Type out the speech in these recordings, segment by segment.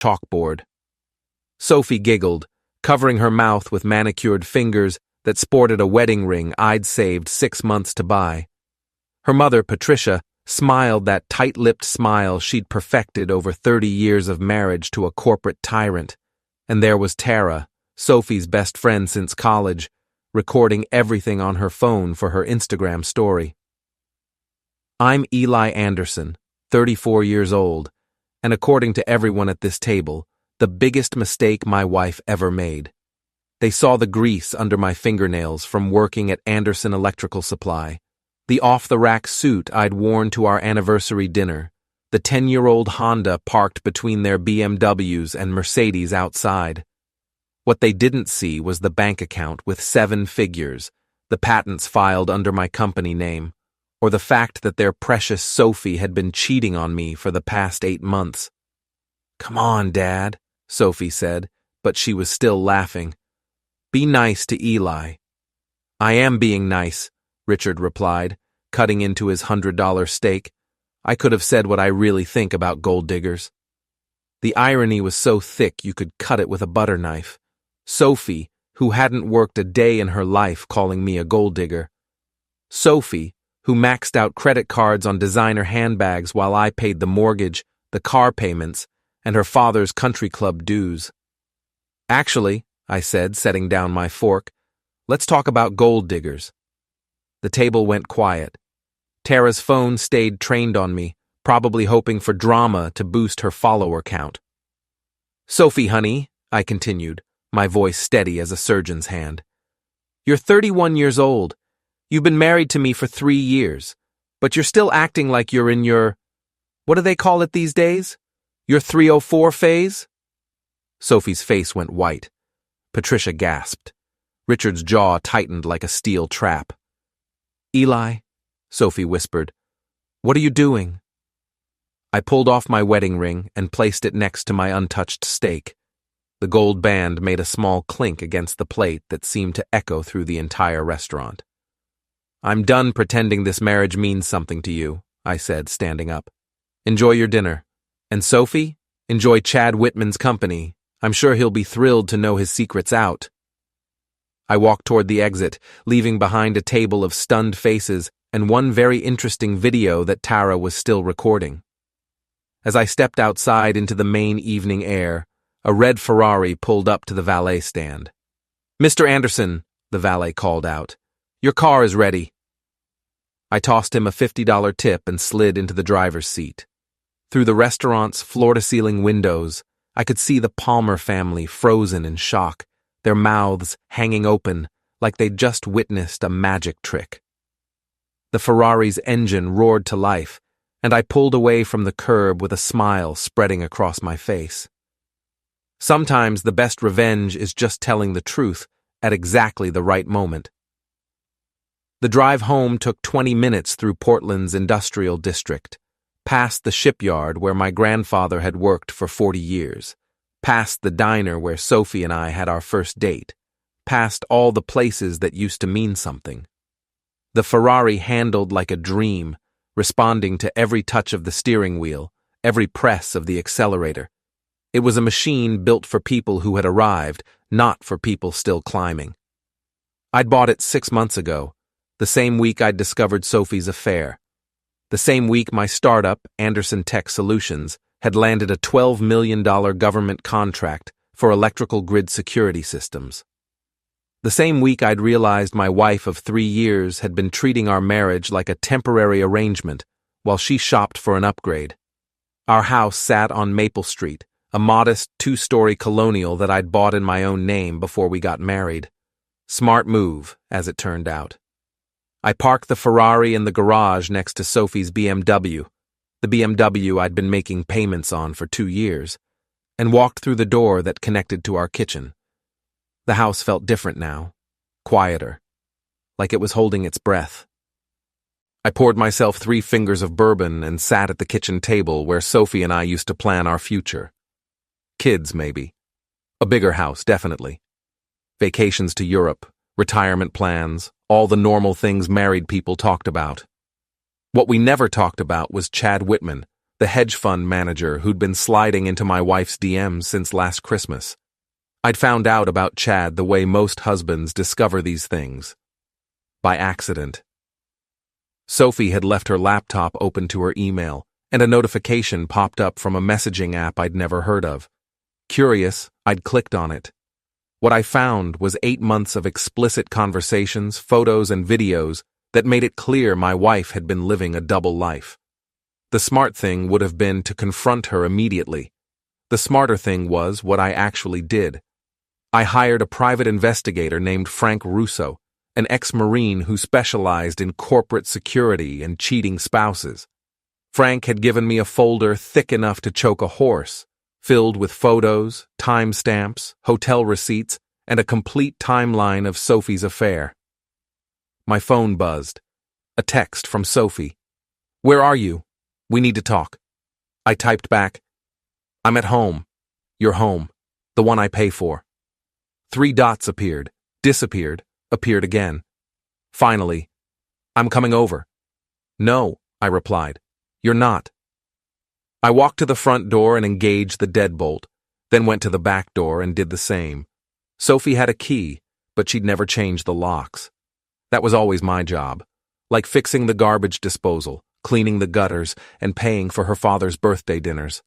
chalkboard. Sophie giggled, covering her mouth with manicured fingers that sported a wedding ring I'd saved 6 months to buy. Her mother, Patricia, smiled that tight-lipped smile she'd perfected over 30 years of marriage to a corporate tyrant. And there was Tara, Sophie's best friend since college, recording everything on her phone for her Instagram story. I'm Eli Anderson, 34 years old, and according to everyone at this table, the biggest mistake my wife ever made. They saw the grease under my fingernails from working at Anderson Electrical Supply, the off-the-rack suit I'd worn to our anniversary dinner, the 10-year-old Honda parked between their BMWs and Mercedes outside. What they didn't see was the bank account with 7 figures, the patents filed under my company name, or the fact that their precious Sophie had been cheating on me for the past 8 months. "Come on, Dad," Sophie said, but she was still laughing. "Be nice to Eli." "I am being nice," Richard replied, cutting into his $100 steak. I could have said what I really think about gold diggers. The irony was so thick you could cut it with a butter knife. Sophie, who hadn't worked a day in her life, calling me a gold digger. Sophie, who maxed out credit cards on designer handbags while I paid the mortgage, the car payments, and her father's country club dues. "Actually," I said, setting down my fork, "let's talk about gold diggers." The table went quiet. Tara's phone stayed trained on me, probably hoping for drama to boost her follower count. "Sophie, honey," I continued, my voice steady as a surgeon's hand. "You're 31 years old. You've been married to me for 3 years, but you're still acting like you're in your, what do they call it these days? Your 304 phase?" Sophie's face went white. Patricia gasped. Richard's jaw tightened like a steel trap. "Eli," Sophie whispered, "what are you doing?" I pulled off my wedding ring and placed it next to my untouched steak. The gold band made a small clink against the plate that seemed to echo through the entire restaurant. "I'm done pretending this marriage means something to you," I said, standing up. "Enjoy your dinner. And Sophie, enjoy Chad Whitman's company. I'm sure he'll be thrilled to know his secret's out." I walked toward the exit, leaving behind a table of stunned faces and one very interesting video that Tara was still recording. As I stepped outside into the main evening air, a red Ferrari pulled up to the valet stand. "Mr. Anderson," the valet called out, "your car is ready." I tossed him a $50 tip and slid into the driver's seat. Through the restaurant's floor-to-ceiling windows, I could see the Palmer family frozen in shock, their mouths hanging open like they'd just witnessed a magic trick. The Ferrari's engine roared to life, and I pulled away from the curb with a smile spreading across my face. Sometimes the best revenge is just telling the truth at exactly the right moment. The drive home took 20 minutes through Portland's industrial district, past the shipyard where my grandfather had worked for 40 years, past the diner where Sophie and I had our first date, past all the places that used to mean something. The Ferrari handled like a dream, responding to every touch of the steering wheel, every press of the accelerator. It was a machine built for people who had arrived, not for people still climbing. I'd bought it 6 months ago, the same week I'd discovered Sophie's affair. The same week my startup, Anderson Tech Solutions, had landed a $12 million government contract for electrical grid security systems. The same week I'd realized my wife of 3 years had been treating our marriage like a temporary arrangement while she shopped for an upgrade. Our house sat on Maple Street, a modest 2-story colonial that I'd bought in my own name before we got married. Smart move, as it turned out. I parked the Ferrari in the garage next to Sophie's BMW, the BMW I'd been making payments on for 2 years, and walked through the door that connected to our kitchen. The house felt different now, quieter, like it was holding its breath. I poured myself 3 fingers of bourbon and sat at the kitchen table where Sophie and I used to plan our future. Kids, maybe. A bigger house, definitely. Vacations to Europe, retirement plans, all the normal things married people talked about. What we never talked about was Chad Whitman, the hedge fund manager who'd been sliding into my wife's DMs since last Christmas. I'd found out about Chad the way most husbands discover these things. By accident. Sophie had left her laptop open to her email, and a notification popped up from a messaging app I'd never heard of. Curious, I'd clicked on it. What I found was 8 months of explicit conversations, photos, and videos that made it clear my wife had been living a double life. The smart thing would have been to confront her immediately. The smarter thing was what I actually did. I hired a private investigator named Frank Russo, an ex-Marine who specialized in corporate security and cheating spouses. Frank had given me a folder thick enough to choke a horse, filled with photos, timestamps, hotel receipts, and a complete timeline of Sophie's affair. My phone buzzed. A text from Sophie. "Where are you? We need to talk." I typed back, "I'm at home. Your home. The one I pay for." 3 dots appeared, disappeared, appeared again. Finally, "I'm coming over." "No," I replied. "You're not." I walked to the front door and engaged the deadbolt, then went to the back door and did the same. Sophie had a key, but she'd never changed the locks. That was always my job, like fixing the garbage disposal, cleaning the gutters, and paying for her father's birthday dinners.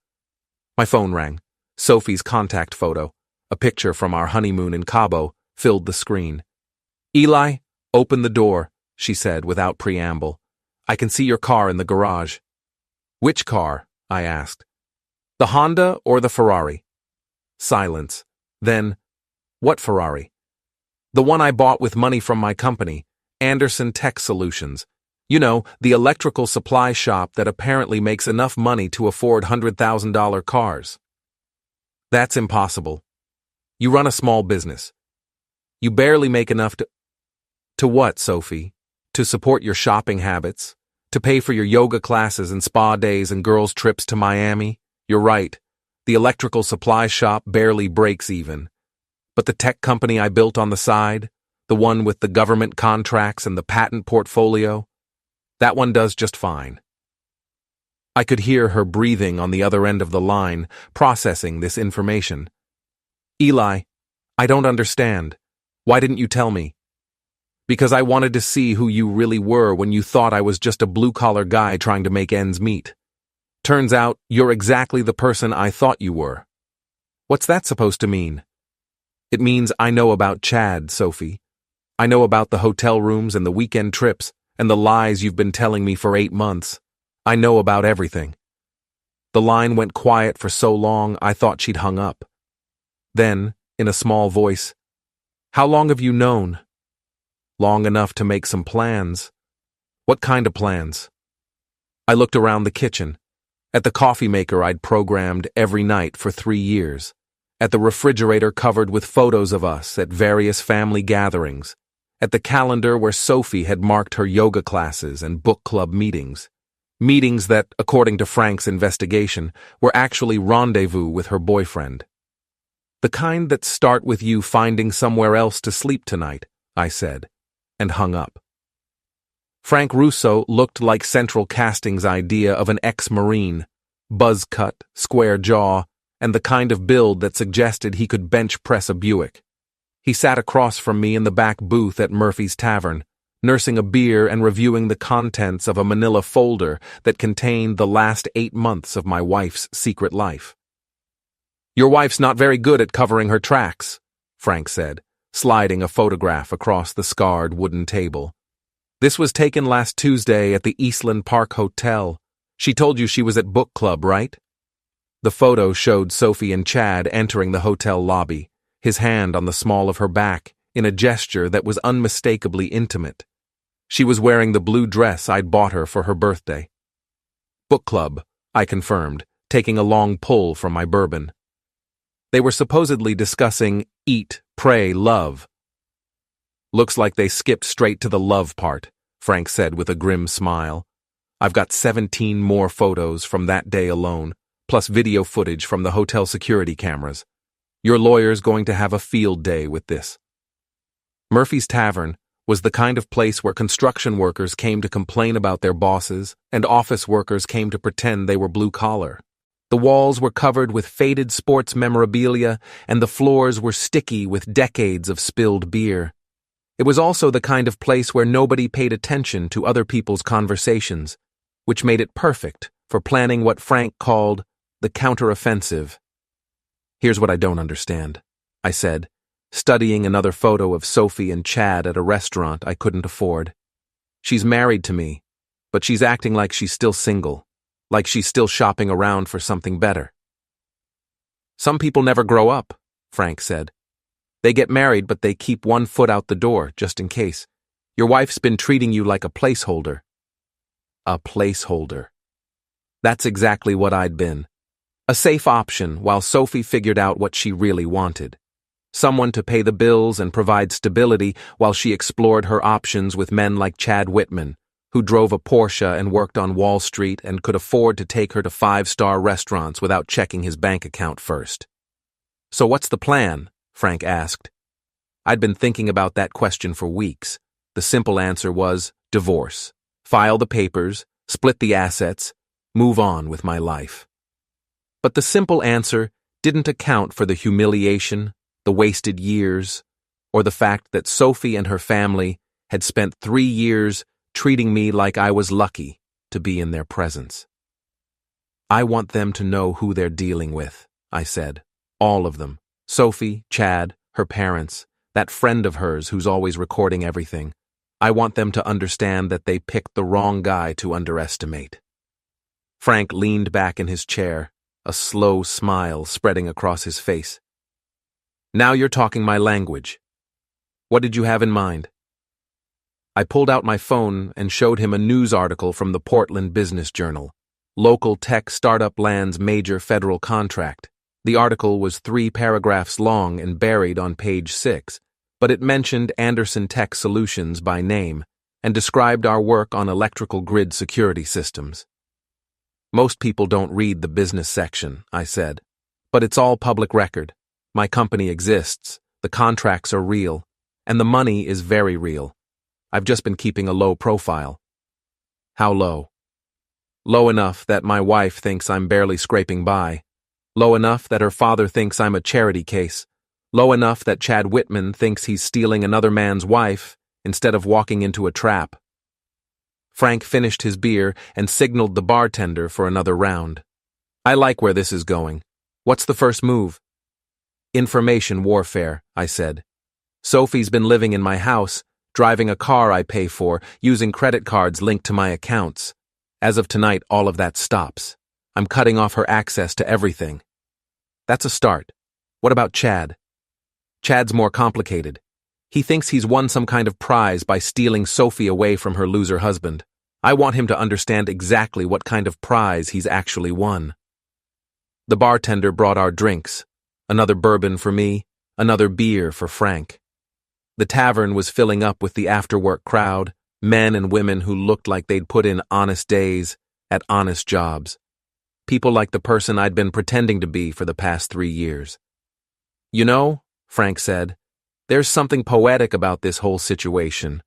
My phone rang. Sophie's contact photo, a picture from our honeymoon in Cabo, filled the screen. "Eli, open the door," she said without preamble. "I can see your car in the garage." "Which car?" I asked. "The Honda or the Ferrari?" Silence. Then, "What Ferrari?" "The one I bought with money from my company, Anderson Tech Solutions. You know, the electrical supply shop that apparently makes enough money to afford $100,000 cars." "That's impossible. You run a small business. You barely make enough to—" "To what, Sophie? To support your shopping habits? To pay for your yoga classes and spa days and girls' trips to Miami? You're right. The electrical supply shop barely breaks even. But the tech company I built on the side, the one with the government contracts and the patent portfolio, that one does just fine." I could hear her breathing on the other end of the line, processing this information. "Eli, I don't understand. Why didn't you tell me?" "Because I wanted to see who you really were when you thought I was just a blue-collar guy trying to make ends meet. Turns out you're exactly the person I thought you were." "What's that supposed to mean?" "It means I know about Chad, Sophie. I know about the hotel rooms and the weekend trips and the lies you've been telling me for 8 months. I know about everything." The line went quiet for so long I thought she'd hung up. Then, in a small voice, "How long have you known?" "Long enough to make some plans." "What kind of plans?" I looked around the kitchen, at the coffee maker I'd programmed every night for 3 years, at the refrigerator covered with photos of us at various family gatherings, at the calendar where Sophie had marked her yoga classes and book club meetings. Meetings that, according to Frank's investigation, were actually rendezvous with her boyfriend. "The kind that start with you finding somewhere else to sleep tonight," I said, and hung up. Frank Russo looked like Central Casting's idea of an ex-Marine, buzz-cut, square jaw, and the kind of build that suggested he could bench press a Buick. He sat across from me in the back booth at Murphy's Tavern, nursing a beer and reviewing the contents of a manila folder that contained the last 8 months of my wife's secret life. "Your wife's not very good at covering her tracks," Frank said, sliding a photograph across the scarred wooden table. "This was taken last Tuesday at the Eastland Park Hotel. She told you she was at book club, right?" The photo showed Sophie and Chad entering the hotel lobby, his hand on the small of her back, in a gesture that was unmistakably intimate. She was wearing the blue dress I'd bought her for her birthday. "Book club," I confirmed, taking a long pull from my bourbon. They were supposedly discussing eat, pray, love. "Looks like they skipped straight to the love part," Frank said with a grim smile. "I've got 17 more photos from that day alone, plus video footage from the hotel security cameras. Your lawyer's going to have a field day with this." Murphy's Tavern, was the kind of place where construction workers came to complain about their bosses and office workers came to pretend they were blue-collar. The walls were covered with faded sports memorabilia and the floors were sticky with decades of spilled beer. It was also the kind of place where nobody paid attention to other people's conversations, which made it perfect for planning what Frank called the counteroffensive. "Here's what I don't understand," I said, studying another photo of Sophie and Chad at a restaurant I couldn't afford. "She's married to me, but she's acting like she's still single, like she's still shopping around for something better." "Some people never grow up," Frank said. "They get married, but they keep one foot out the door, just in case. Your wife's been treating you like a placeholder." A placeholder. That's exactly what I'd been. A safe option while Sophie figured out what she really wanted. Someone to pay the bills and provide stability while she explored her options with men like Chad Whitman, who drove a Porsche and worked on Wall Street and could afford to take her to five-star restaurants without checking his bank account first. "So what's the plan?" Frank asked. I'd been thinking about that question for weeks. The simple answer was divorce. File the papers, split the assets, move on with my life. But the simple answer didn't account for the humiliation, the wasted years, or the fact that Sophie and her family had spent 3 years treating me like I was lucky to be in their presence. "I want them to know who they're dealing with," I said. "All of them. Sophie, Chad, her parents, that friend of hers who's always recording everything. I want them to understand that they picked the wrong guy to underestimate." Frank leaned back in his chair, a slow smile spreading across his face. "Now you're talking my language. What did you have in mind?" I pulled out my phone and showed him a news article from the Portland Business Journal. Local tech startup lands major federal contract. The article was 3 paragraphs long and buried on page 6, but it mentioned Anderson Tech Solutions by name and described our work on electrical grid security systems. "Most people don't read the business section," I said, "but it's all public record. My company exists, the contracts are real, and the money is very real. I've just been keeping a low profile." "How low?" "Low enough that my wife thinks I'm barely scraping by. Low enough that her father thinks I'm a charity case. Low enough that Chad Whitman thinks he's stealing another man's wife instead of walking into a trap." Frank finished his beer and signaled the bartender for another round. "I like where this is going. What's the first move?" "Information warfare," I said. "Sophie's been living in my house, driving a car I pay for, using credit cards linked to my accounts. As of tonight, all of that stops. I'm cutting off her access to everything." "That's a start. What about Chad?" "Chad's more complicated. He thinks he's won some kind of prize by stealing Sophie away from her loser husband. I want him to understand exactly what kind of prize he's actually won." The bartender brought our drinks. Another bourbon for me, another beer for Frank. The tavern was filling up with the after-work crowd, men and women who looked like they'd put in honest days at honest jobs. People like the person I'd been pretending to be for the past 3 years. "You know," Frank said, "there's something poetic about this whole situation.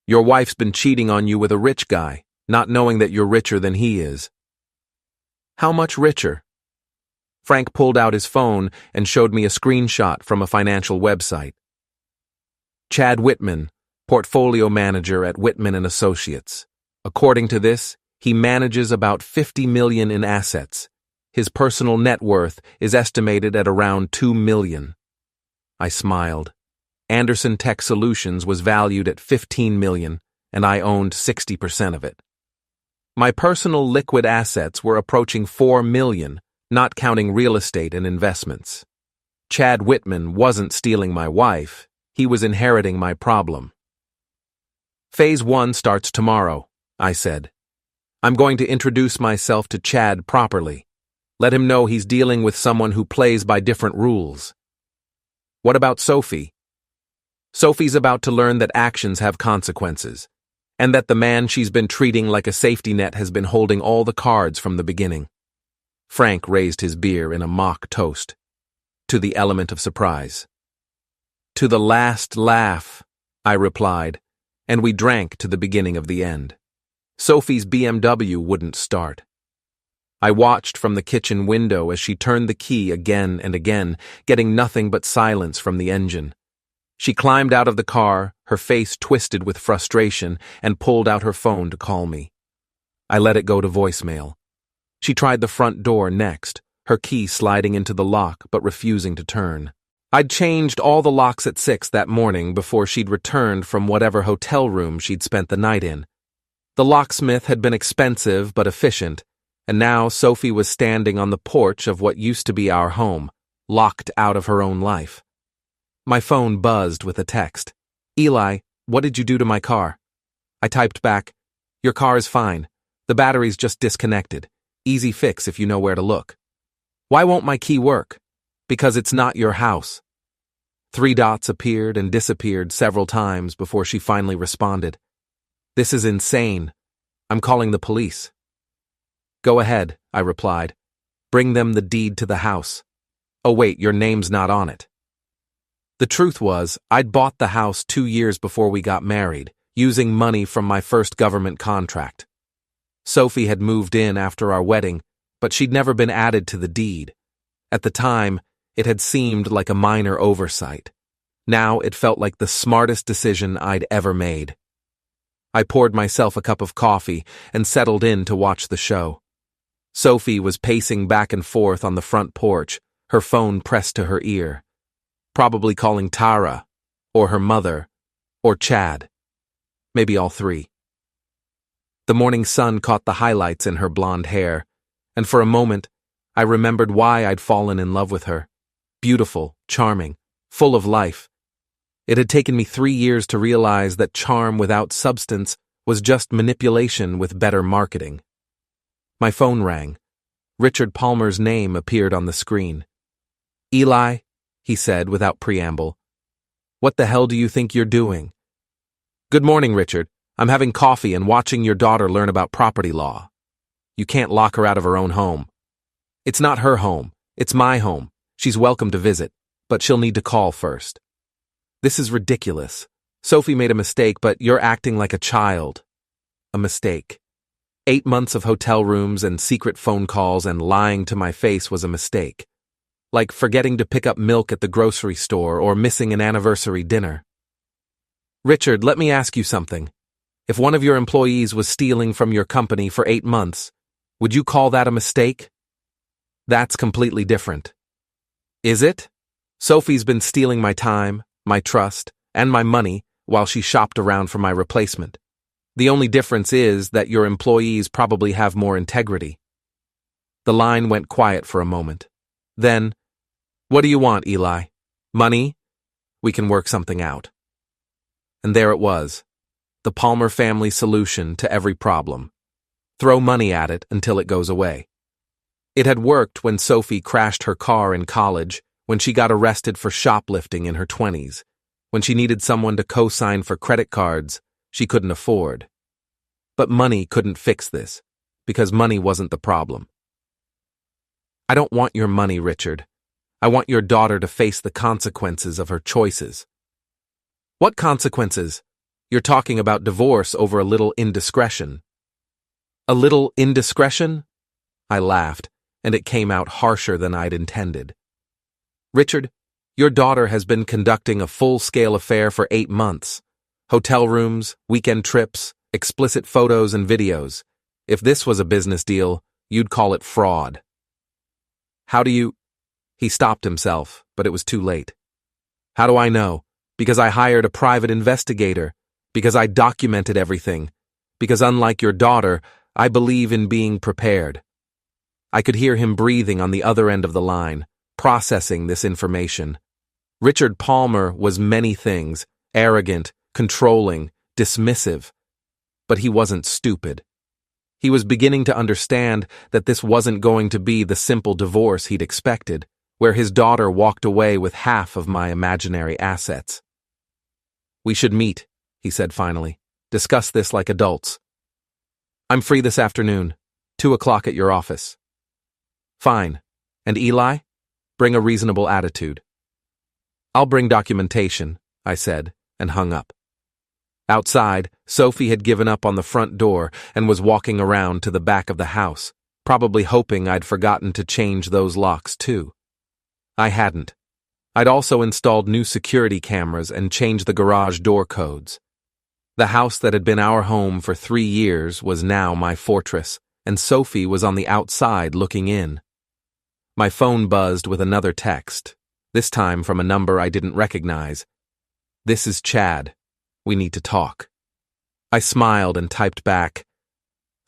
Your wife's been cheating on you with a rich guy, not knowing that you're richer than he is." "How much richer?" Frank pulled out his phone and showed me a screenshot from a financial website. "Chad Whitman, portfolio manager at Whitman & Associates. According to this, he manages about $50 million in assets. His personal net worth is estimated at around $2 million. I smiled. Anderson Tech Solutions was valued at $15 million, and I owned 60% of it. My personal liquid assets were approaching $4 million, not counting real estate and investments. Chad Whitman wasn't stealing my wife, he was inheriting my problem. "Phase 1 starts tomorrow," I said. "I'm going to introduce myself to Chad properly. Let him know he's dealing with someone who plays by different rules." "What about Sophie?" "Sophie's about to learn that actions have consequences, and that the man she's been treating like a safety net has been holding all the cards from the beginning." Frank raised his beer in a mock toast. "To the element of surprise." "To the last laugh," I replied, and we drank to the beginning of the end. Sophie's BMW wouldn't start. I watched from the kitchen window as she turned the key again and again, getting nothing but silence from the engine. She climbed out of the car, her face twisted with frustration, and pulled out her phone to call me. I let it go to voicemail. She tried the front door next, her key sliding into the lock but refusing to turn. I'd changed all the locks at 6 that morning before she'd returned from whatever hotel room she'd spent the night in. The locksmith had been expensive but efficient, and now Sophie was standing on the porch of what used to be our home, locked out of her own life. My phone buzzed with a text. "Eli, what did you do to my car?" I typed back, "Your car is fine. The battery's just disconnected. Easy fix if you know where to look." "Why won't my key work?" "Because it's not your house." 3 dots appeared and disappeared several times before she finally responded. "This is insane. I'm calling the police." "Go ahead," I replied. "Bring them the deed to the house." "Oh wait, your name's not on it." The truth was, I'd bought the house 2 years before we got married, using money from my first government contract. Sophie had moved in after our wedding, but she'd never been added to the deed. At the time, it had seemed like a minor oversight. Now it felt like the smartest decision I'd ever made. I poured myself a cup of coffee and settled in to watch the show. Sophie was pacing back and forth on the front porch, her phone pressed to her ear. Probably calling Tara, or her mother, or Chad. Maybe all 3. The morning sun caught the highlights in her blonde hair, and for a moment, I remembered why I'd fallen in love with her. Beautiful, charming, full of life. It had taken me 3 years to realize that charm without substance was just manipulation with better marketing. My phone rang. Richard Palmer's name appeared on the screen. "Eli," he said without preamble. "What the hell do you think you're doing?" "Good morning, Richard. I'm having coffee and watching your daughter learn about property law. You can't lock her out of her own home." "It's not her home. It's my home. She's welcome to visit, but she'll need to call first." "This is ridiculous. Sophie made a mistake, but you're acting like a child." A mistake. 8 months of hotel rooms and secret phone calls and lying to my face was a mistake. Like forgetting to pick up milk at the grocery store or missing an anniversary dinner. "Richard, let me ask you something. If one of your employees was stealing from your company for 8 months, would you call that a mistake?" "That's completely different." "Is it? Sophie's been stealing my time, my trust, and my money while she shopped around for my replacement. The only difference is that your employees probably have more integrity." The line went quiet for a moment. Then, "What do you want, Eli? Money? We can work something out." And there it was, the Palmer family solution to every problem. Throw money at it until it goes away. It had worked when Sophie crashed her car in college, when she got arrested for shoplifting in her 20s, when she needed someone to co-sign for credit cards she couldn't afford. But money couldn't fix this, because money wasn't the problem. "I don't want your money, Richard. I want your daughter to face the consequences of her choices." "What consequences? You're talking about divorce over a little indiscretion." "A little indiscretion?" I laughed, and it came out harsher than I'd intended. "Richard, your daughter has been conducting a full-scale affair for 8 months. Hotel rooms, weekend trips, explicit photos and videos. If this was a business deal, you'd call it fraud." "How do you—" He stopped himself, but it was too late. "How do I know? Because I hired a private investigator, because I documented everything, because unlike your daughter, I believe in being prepared." I could hear him breathing on the other end of the line, processing this information. Richard Palmer was many things, arrogant, controlling, dismissive. But he wasn't stupid. He was beginning to understand that this wasn't going to be the simple divorce he'd expected, where his daughter walked away with half of my imaginary assets. "We should meet," he said finally. "Discuss this like adults." "I'm free this afternoon, 2 o'clock at your office." "Fine. And Eli? Bring a reasonable attitude." "I'll bring documentation," I said, and hung up. Outside, Sophie had given up on the front door and was walking around to the back of the house, probably hoping I'd forgotten to change those locks too. I hadn't. I'd also installed new security cameras and changed the garage door codes. The house that had been our home for 3 years was now my fortress, and Sophie was on the outside looking in. My phone buzzed with another text, this time from a number I didn't recognize. "This is Chad. We need to talk." I smiled and typed back,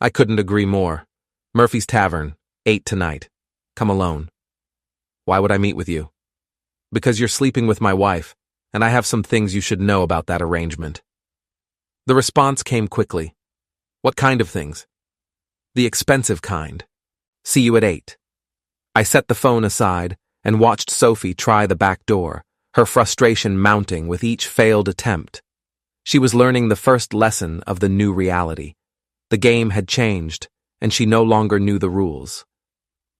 "I couldn't agree more. Murphy's Tavern, 8 tonight. Come alone." "Why would I meet with you?" "Because you're sleeping with my wife, and I have some things you should know about that arrangement." The response came quickly. "What kind of things?" "The expensive kind. See you at 8. I set the phone aside and watched Sophie try the back door, her frustration mounting with each failed attempt. She was learning the first lesson of the new reality. The game had changed, and she no longer knew the rules.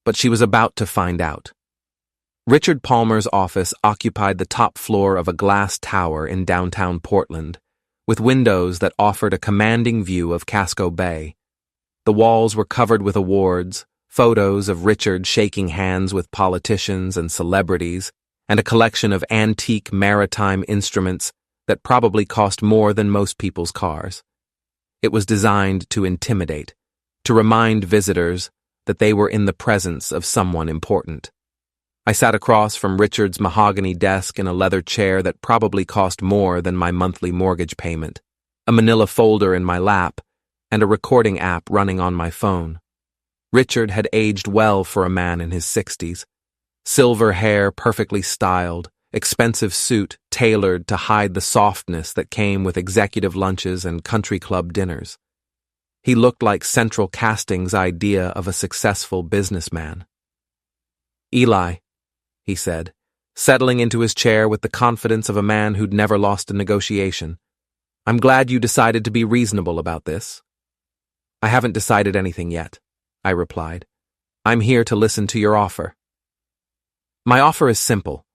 But she was about to find out. Richard Palmer's office occupied the top floor of a glass tower in downtown Portland, with windows that offered a commanding view of Casco Bay. The walls were covered with awards, photos of Richard shaking hands with politicians and celebrities, and a collection of antique maritime instruments that probably cost more than most people's cars. It was designed to intimidate, to remind visitors that they were in the presence of someone important. I sat across from Richard's mahogany desk in a leather chair that probably cost more than my monthly mortgage payment, a manila folder in my lap, and a recording app running on my phone. Richard had aged well for a man in his 60s. Silver hair perfectly styled, expensive suit tailored to hide the softness that came with executive lunches and country club dinners. He looked like Central Casting's idea of a successful businessman. "Eli," he said, settling into his chair with the confidence of a man who'd never lost a negotiation. "I'm glad you decided to be reasonable about this." "I haven't decided anything yet," I replied. "I'm here to listen to your offer." "My offer is simple.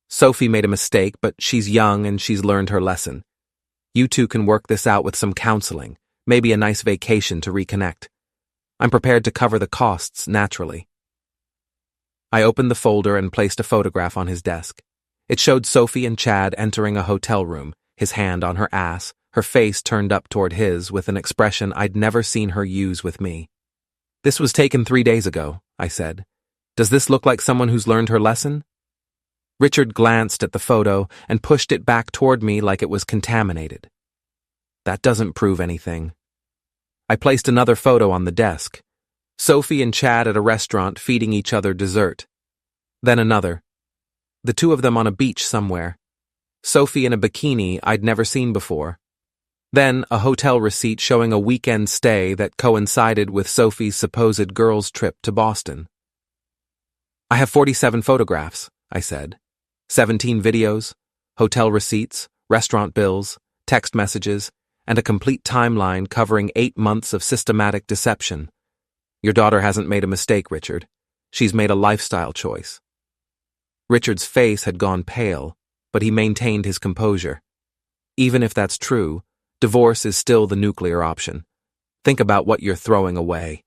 Sophie made a mistake, but she's young and she's learned her lesson. You two can work this out with some counseling, maybe a nice vacation to reconnect. I'm prepared to cover the costs, naturally." I opened the folder and placed a photograph on his desk. It showed Sophie and Chad entering a hotel room, his hand on her ass, her face turned up toward his with an expression I'd never seen her use with me. "This was taken 3 days ago," I said. "Does this look like someone who's learned her lesson?" Richard glanced at the photo and pushed it back toward me like it was contaminated. "That doesn't prove anything." I placed another photo on the desk. Sophie and Chad at a restaurant feeding each other dessert. Then another. The two of them on a beach somewhere. Sophie in a bikini I'd never seen before. Then a hotel receipt showing a weekend stay that coincided with Sophie's supposed girls' trip to Boston. "I have 47 photographs," I said. 17 videos, hotel receipts, restaurant bills, text messages, and a complete timeline covering 8 months of systematic deception. Your daughter hasn't made a mistake, Richard. She's made a lifestyle choice. Richard's face had gone pale, but he maintained his composure. Even if that's true, divorce is still the nuclear option. Think about what you're throwing away.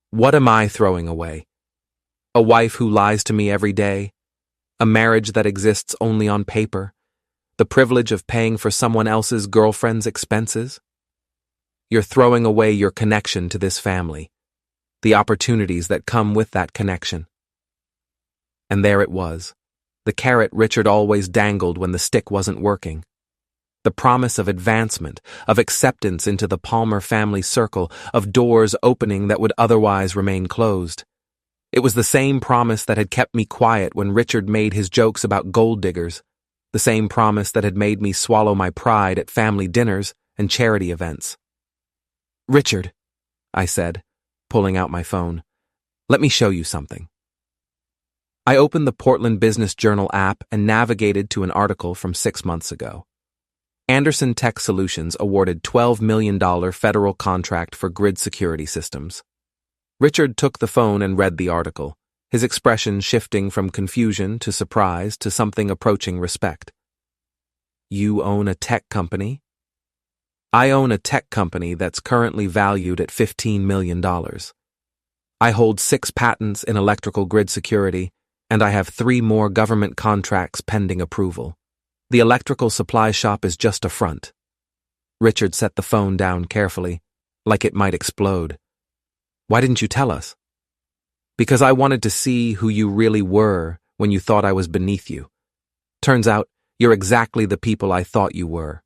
What am I throwing away? A wife who lies to me every day? A marriage that exists only on paper? The privilege of paying for someone else's girlfriend's expenses? You're throwing away your connection to this family, the opportunities that come with that connection. And there it was, the carrot Richard always dangled when the stick wasn't working. The promise of advancement, of acceptance into the Palmer family circle, of doors opening that would otherwise remain closed. It was the same promise that had kept me quiet when Richard made his jokes about gold diggers, the same promise that had made me swallow my pride at family dinners and charity events. "Richard," I said, pulling out my phone, "let me show you something." I opened the Portland Business Journal app and navigated to an article from 6 months ago. Anderson Tech Solutions awarded $12 million federal contract for grid security systems. Richard took the phone and read the article, his expression shifting from confusion to surprise to something approaching respect. "You own a tech company?" I own a tech company that's currently valued at $15 million. I hold 6 patents in electrical grid security, and I have 3 more government contracts pending approval. The electrical supply shop is just a front. Richard set the phone down carefully, like it might explode. Why didn't you tell us? Because I wanted to see who you really were when you thought I was beneath you. Turns out, you're exactly the people I thought you were.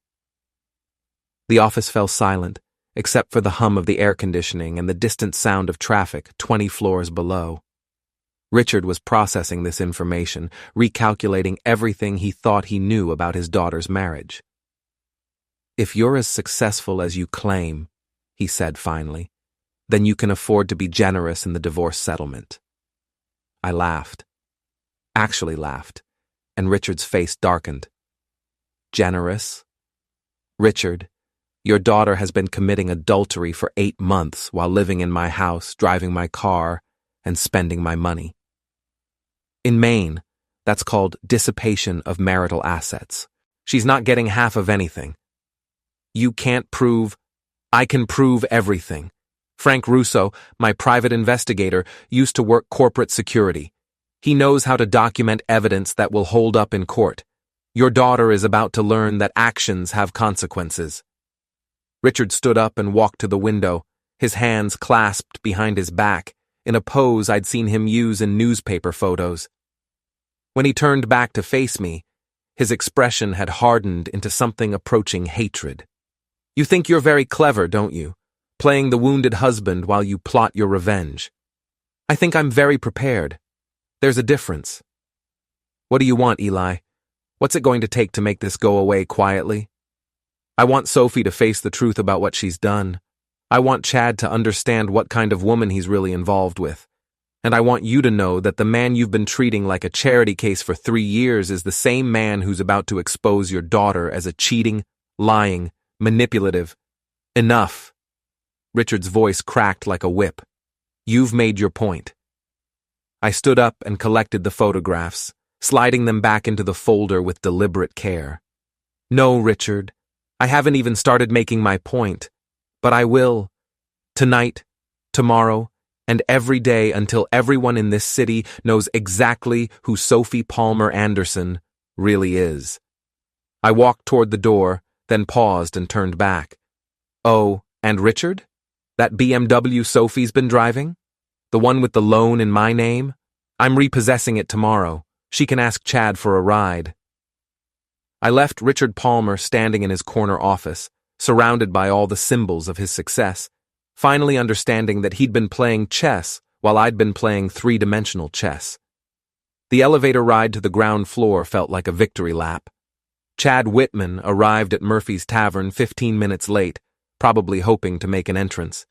The office fell silent, except for the hum of the air conditioning and the distant sound of traffic 20 floors below. Richard was processing this information, recalculating everything he thought he knew about his daughter's marriage. If you're as successful as you claim, he said finally, then you can afford to be generous in the divorce settlement. I laughed. Actually laughed, and Richard's face darkened. Generous? Richard, your daughter has been committing adultery for 8 months while living in my house, driving my car, and spending my money. In Maine, that's called dissipation of marital assets. She's not getting half of anything. You can't prove. I can prove everything. Frank Russo, my private investigator, used to work corporate security. He knows how to document evidence that will hold up in court. Your daughter is about to learn that actions have consequences. Richard stood up and walked to the window, his hands clasped behind his back, in a pose I'd seen him use in newspaper photos. When he turned back to face me, his expression had hardened into something approaching hatred. You think you're very clever, don't you? Playing the wounded husband while you plot your revenge. I think I'm very prepared. There's a difference. What do you want, Eli? What's it going to take to make this go away quietly? I want Sophie to face the truth about what she's done. I want Chad to understand what kind of woman he's really involved with. And I want you to know that the man you've been treating like a charity case for 3 years is the same man who's about to expose your daughter as a cheating, lying, manipulative. Enough. Richard's voice cracked like a whip. You've made your point. I stood up and collected the photographs, sliding them back into the folder with deliberate care. No, Richard, I haven't even started making my point, but I will. Tonight, tomorrow, and every day until everyone in this city knows exactly who Sophie Palmer Anderson really is. I walked toward the door, then paused and turned back. Oh, and Richard? That BMW Sophie's been driving? The one with the loan in my name? I'm repossessing it tomorrow. She can ask Chad for a ride. I left Richard Palmer standing in his corner office, surrounded by all the symbols of his success, finally understanding that he'd been playing chess while I'd been playing 3-dimensional chess. The elevator ride to the ground floor felt like a victory lap. Chad Whitman arrived at Murphy's Tavern 15 minutes late, probably hoping to make an entrance.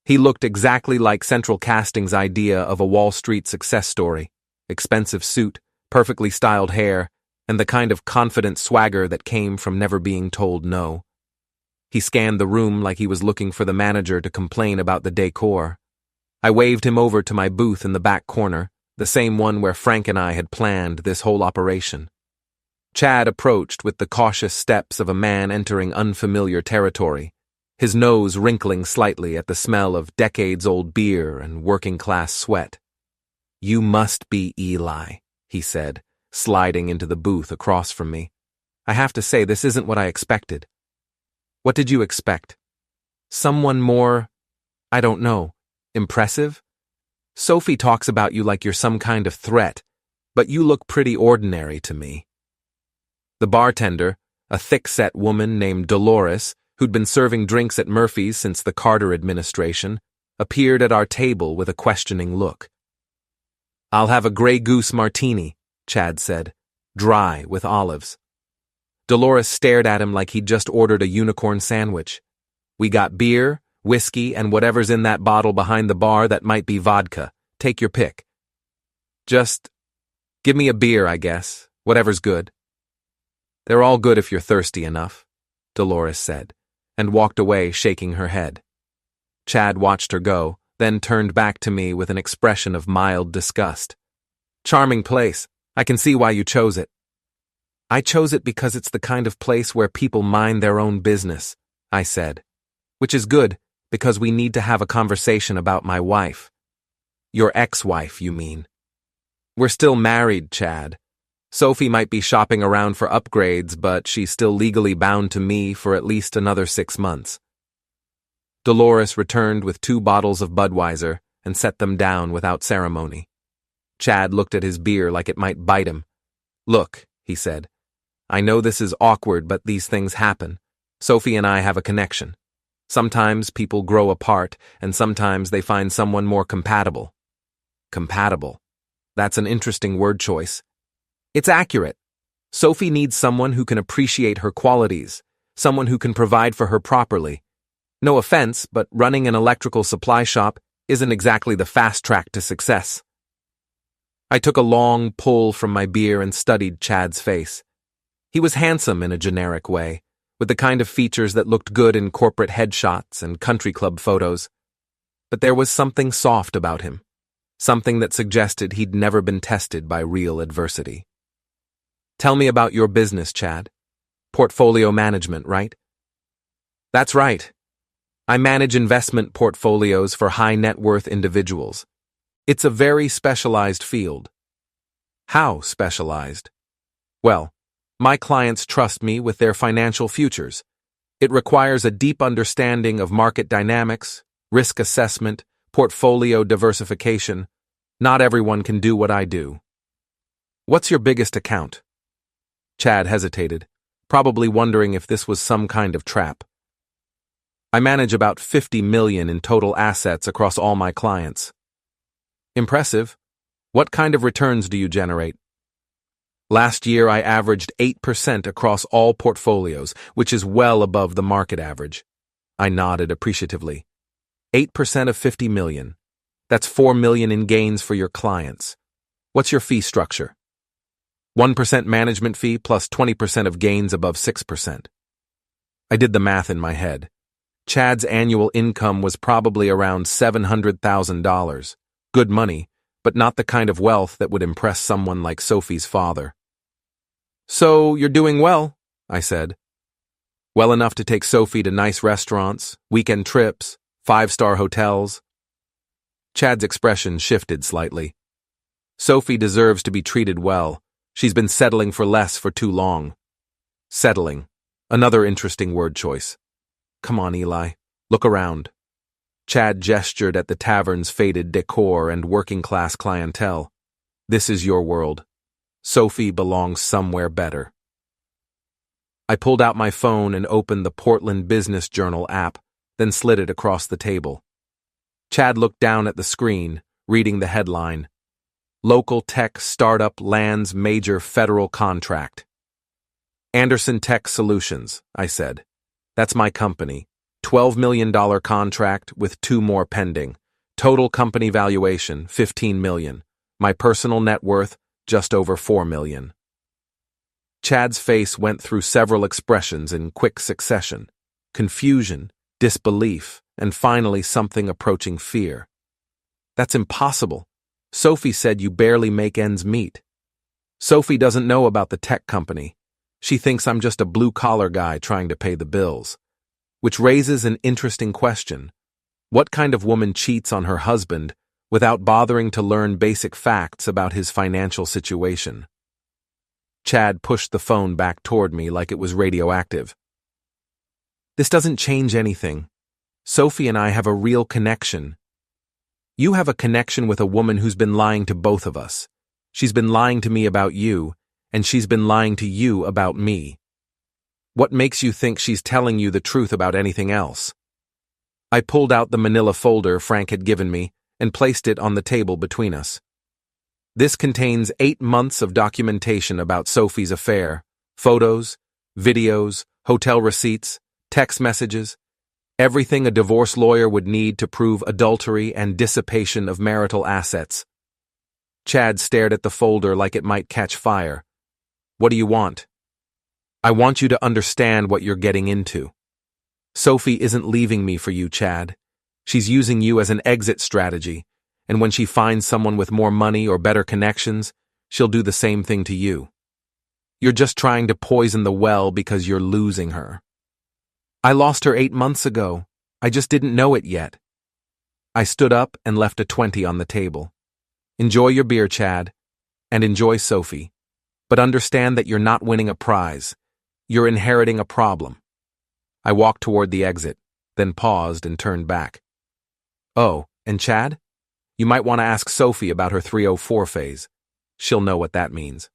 He looked exactly like Central Casting's idea of a Wall Street success story. Expensive suit, perfectly styled hair, and the kind of confident swagger that came from never being told no. He scanned the room like he was looking for the manager to complain about the decor. I waved him over to my booth in the back corner, the same one where Frank and I had planned this whole operation. Chad approached with the cautious steps of a man entering unfamiliar territory, his nose wrinkling slightly at the smell of decades-old beer and working-class sweat. You must be Eli, he said, sliding into the booth across from me. I have to say, this isn't what I expected. What did you expect? Someone more, I don't know, impressive? Sophie talks about you like you're some kind of threat, but you look pretty ordinary to me. The bartender, a thick-set woman named Dolores, who'd been serving drinks at Murphy's since the Carter administration, appeared at our table with a questioning look. I'll have a Grey Goose martini, Chad said, dry with olives. Dolores stared at him like he'd just ordered a unicorn sandwich. We got beer, whiskey, and whatever's in that bottle behind the bar that might be vodka. Take your pick. Just give me a beer, I guess. Whatever's good. They're all good if you're thirsty enough, Dolores said, and walked away shaking her head. Chad watched her go, then turned back to me with an expression of mild disgust. Charming place. I can see why you chose it. I chose it because it's the kind of place where people mind their own business, I said. Which is good, because we need to have a conversation about my wife. Your ex-wife, you mean? We're still married, Chad. Sophie might be shopping around for upgrades, but she's still legally bound to me for at least another 6 months. Dolores returned with 2 bottles of Budweiser and set them down without ceremony. Chad looked at his beer like it might bite him. Look, he said, I know this is awkward, but these things happen. Sophie and I have a connection. Sometimes people grow apart, and sometimes they find someone more compatible. Compatible. That's an interesting word choice. It's accurate. Sophie needs someone who can appreciate her qualities, someone who can provide for her properly. No offense, but running an electrical supply shop isn't exactly the fast track to success. I took a long pull from my beer and studied Chad's face. He was handsome in a generic way, with the kind of features that looked good in corporate headshots and country club photos. But there was something soft about him, something that suggested he'd never been tested by real adversity. Tell me about your business, Chad. Portfolio management, right? That's right. I manage investment portfolios for high net worth individuals. It's a very specialized field. How specialized? Well, my clients trust me with their financial futures. It requires a deep understanding of market dynamics, risk assessment, portfolio diversification. Not everyone can do what I do. What's your biggest account? Chad hesitated, probably wondering if this was some kind of trap. I manage about 50 million in total assets across all my clients. Impressive. What kind of returns do you generate? Last year, I averaged 8% across all portfolios, which is well above the market average. I nodded appreciatively. 8% of 50 million. That's 4 million in gains for your clients. What's your fee structure? 1% management fee plus 20% of gains above 6%. I did the math in my head. Chad's annual income was probably around $700,000. Good money, but not the kind of wealth that would impress someone like Sophie's father. So, you're doing well, I said. Well enough to take Sophie to nice restaurants, weekend trips, 5-star hotels. Chad's expression shifted slightly. Sophie deserves to be treated well. She's been settling for less for too long. Settling. Another interesting word choice. Come on, Eli. Look around. Chad gestured at the tavern's faded decor and working-class clientele. This is your world. Sophie belongs somewhere better. I pulled out my phone and opened the Portland Business Journal app, then slid it across the table. Chad looked down at the screen, reading the headline. Local tech startup lands major federal contract. Anderson Tech Solutions, I said. That's my company. $12 million contract with 2 more pending. Total company valuation, $15 million. My personal net worth, just over $4 million. Chad's face went through several expressions in quick succession. Confusion, disbelief, and finally something approaching fear. That's impossible. Sophie said you barely make ends meet. Sophie doesn't know about the tech company. She thinks I'm just a blue-collar guy trying to pay the bills. Which raises an interesting question. What kind of woman cheats on her husband without bothering to learn basic facts about his financial situation? Chad pushed the phone back toward me like it was radioactive. This doesn't change anything. Sophie and I have a real connection. You have a connection with a woman who's been lying to both of us. She's been lying to me about you, and she's been lying to you about me. What makes you think she's telling you the truth about anything else? I pulled out the manila folder Frank had given me and placed it on the table between us. This contains 8 months of documentation about Sophie's affair, photos, videos, hotel receipts, text messages, everything a divorce lawyer would need to prove adultery and dissipation of marital assets. Chad stared at the folder like it might catch fire. What do you want? I want you to understand what you're getting into. Sophie isn't leaving me for you, Chad. She's using you as an exit strategy, and when she finds someone with more money or better connections, she'll do the same thing to you. You're just trying to poison the well because you're losing her. I lost her 8 months ago. I just didn't know it yet. I stood up and left a 20 on the table. Enjoy your beer, Chad, and enjoy Sophie. But understand that you're not winning a prize. You're inheriting a problem. I walked toward the exit, then paused and turned back. Oh, and Chad? You might want to ask Sophie about her 304 phase. She'll know what that means.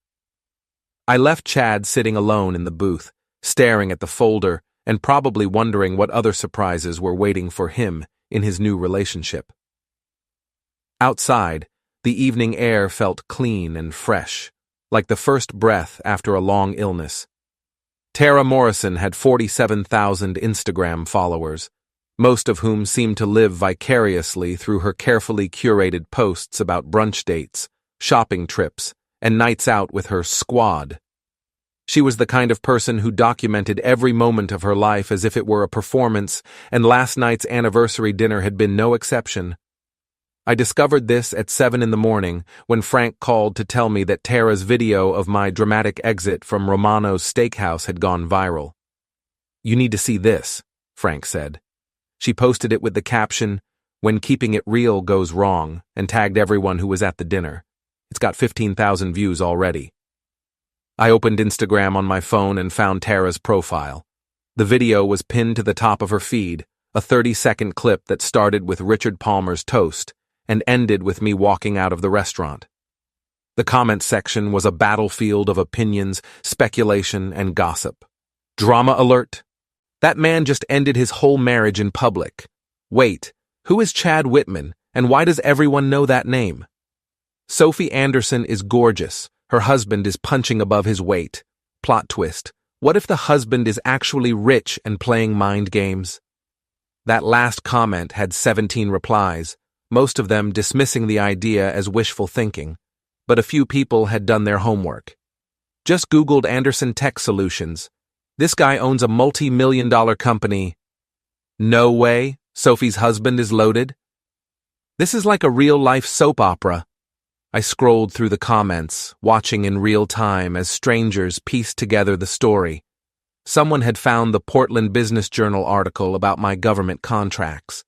I left Chad sitting alone in the booth, staring at the folder and probably wondering what other surprises were waiting for him in his new relationship. Outside, the evening air felt clean and fresh, like the first breath after a long illness. Tara Morrison had 47,000 Instagram followers, most of whom seemed to live vicariously through her carefully curated posts about brunch dates, shopping trips, and nights out with her squad. She was the kind of person who documented every moment of her life as if it were a performance, and last night's anniversary dinner had been no exception. I discovered this at 7 in the morning when Frank called to tell me that Tara's video of my dramatic exit from Romano's steakhouse had gone viral. "You need to see this," Frank said. She posted it with the caption, "When keeping it real goes wrong," and tagged everyone who was at the dinner. It's got 15,000 views already. I opened Instagram on my phone and found Tara's profile. The video was pinned to the top of her feed, a 30-second clip that started with Richard Palmer's toast and ended with me walking out of the restaurant. The comment section was a battlefield of opinions, speculation, and gossip. Drama alert. That man just ended his whole marriage in public. Wait, who is Chad Whitman, and why does everyone know that name? Sophie Anderson is gorgeous. Her husband is punching above his weight. Plot twist. What if the husband is actually rich and playing mind games? That last comment had 17 replies, most of them dismissing the idea as wishful thinking, but a few people had done their homework. Just Googled Anderson Tech Solutions. This guy owns a multi-million-dollar company. No way, Sophie's husband is loaded? This is like a real-life soap opera. I scrolled through the comments, watching in real time as strangers pieced together the story. Someone had found the Portland Business Journal article about my government contracts.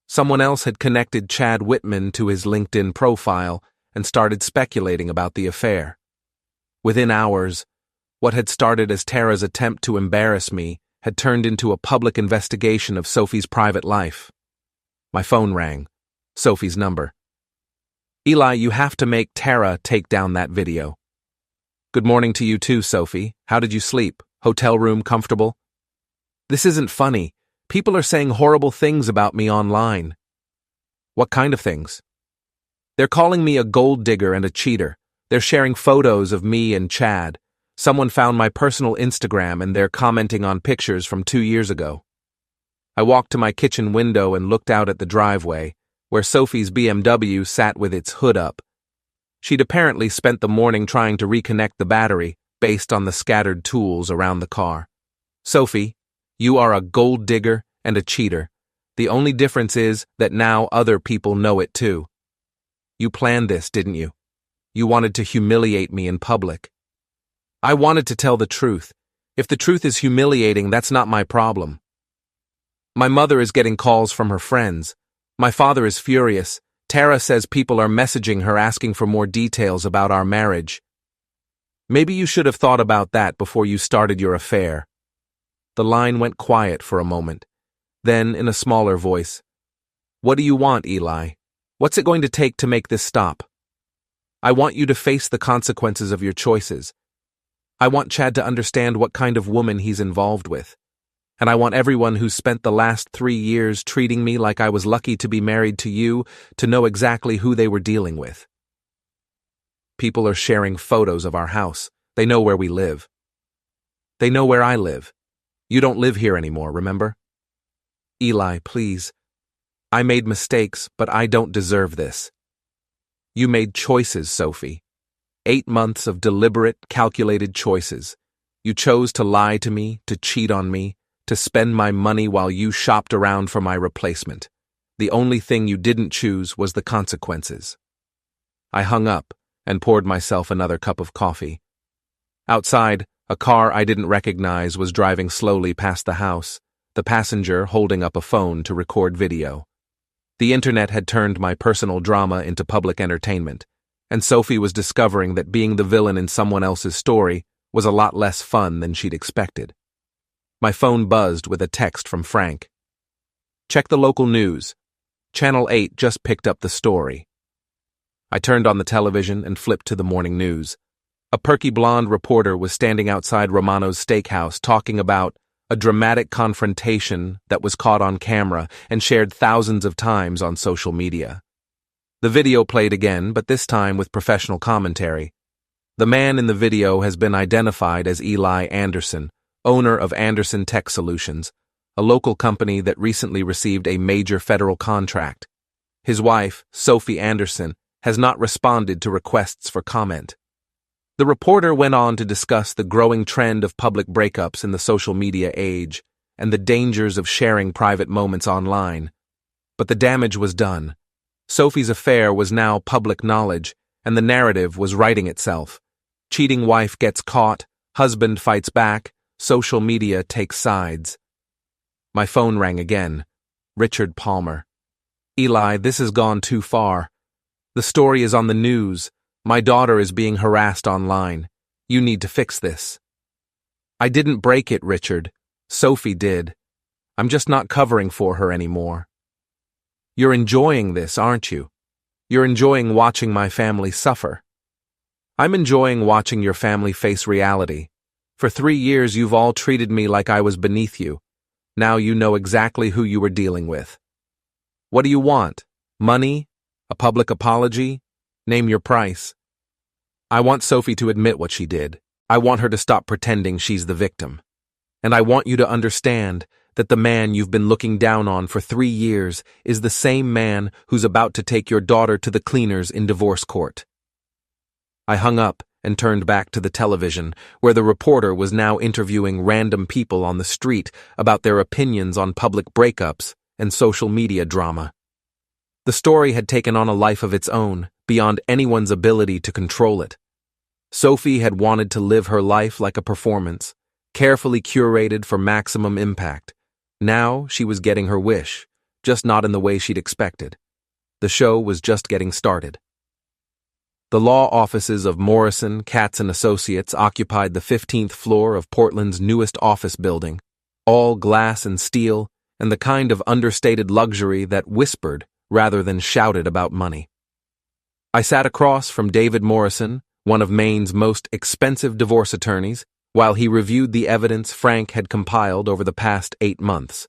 Someone else had connected Chad Whitman to his LinkedIn profile and started speculating about the affair. Within hours, what had started as Tara's attempt to embarrass me had turned into a public investigation of Sophie's private life. My phone rang. Sophie's number. "Eli, you have to make Tara take down that video." "Good morning to you too, Sophie. How did you sleep? Hotel room comfortable?" "This isn't funny. People are saying horrible things about me online." "What kind of things?" "They're calling me a gold digger and a cheater. They're sharing photos of me and Chad. Someone found my personal Instagram and they're commenting on pictures from 2 years ago." I walked to my kitchen window and looked out at the driveway, where Sophie's BMW sat with its hood up. She'd apparently spent the morning trying to reconnect the battery based on the scattered tools around the car. "Sophie, you are a gold digger and a cheater. The only difference is that now other people know it too. You planned this, didn't you? You wanted to humiliate me in public." "I wanted to tell the truth. If the truth is humiliating, that's not my problem." "My mother is getting calls from her friends. My father is furious. Tara says people are messaging her asking for more details about our marriage." "Maybe you should have thought about that before you started your affair." The line went quiet for a moment. Then, in a smaller voice, "What do you want, Eli? What's it going to take to make this stop?" "I want you to face the consequences of your choices. I want Chad to understand what kind of woman he's involved with. And I want everyone who's spent the last 3 years treating me like I was lucky to be married to you to know exactly who they were dealing with." "People are sharing photos of our house. They know where we live." "They know where I live. You don't live here anymore, remember?" "Eli, please. I made mistakes, but I don't deserve this." "You made choices, Sophie. 8 months of deliberate, calculated choices. You chose to lie to me, to cheat on me, to spend my money while you shopped around for my replacement. The only thing you didn't choose was the consequences." I hung up and poured myself another cup of coffee. Outside, a car I didn't recognize was driving slowly past the house, the passenger holding up a phone to record video. The internet had turned my personal drama into public entertainment, and Sophie was discovering that being the villain in someone else's story was a lot less fun than she'd expected. My phone buzzed with a text from Frank. "Check the local news. Channel 8 just picked up the story." I turned on the television and flipped to the morning news. A perky blonde reporter was standing outside Romano's steakhouse talking about a dramatic confrontation that was caught on camera and shared thousands of times on social media. The video played again, but this time with professional commentary. The man in the video has been identified as Eli Anderson, owner of Anderson Tech Solutions, a local company that recently received a major federal contract. His wife, Sophie Anderson, has not responded to requests for comment. The reporter went on to discuss the growing trend of public breakups in the social media age and the dangers of sharing private moments online. But the damage was done. Sophie's affair was now public knowledge, and the narrative was writing itself. Cheating wife gets caught, husband fights back, social media takes sides. My phone rang again. Richard Palmer. "Eli, this has gone too far. The story is on the news. My daughter is being harassed online. You need to fix this." "I didn't break it, Richard. Sophie did. I'm just not covering for her anymore." "You're enjoying this, aren't you? You're enjoying watching my family suffer." "I'm enjoying watching your family face reality. For 3 years you've all treated me like I was beneath you. Now you know exactly who you were dealing with. What do you want? Money? A public apology? Name your price." "I want Sophie to admit what she did. I want her to stop pretending she's the victim. And I want you to understand that the man you've been looking down on for 3 years is the same man who's about to take your daughter to the cleaners in divorce court." I hung up and turned back to the television, where the reporter was now interviewing random people on the street about their opinions on public breakups and social media drama. The story had taken on a life of its own, beyond anyone's ability to control it. Sophie had wanted to live her life like a performance, carefully curated for maximum impact. Now she was getting her wish, just not in the way she'd expected. The show was just getting started. The law offices of Morrison, Katz & Associates occupied the 15th floor of Portland's newest office building, all glass and steel, and the kind of understated luxury that whispered rather than shouted about money. I sat across from David Morrison, one of Maine's most expensive divorce attorneys, while he reviewed the evidence Frank had compiled over the past 8 months.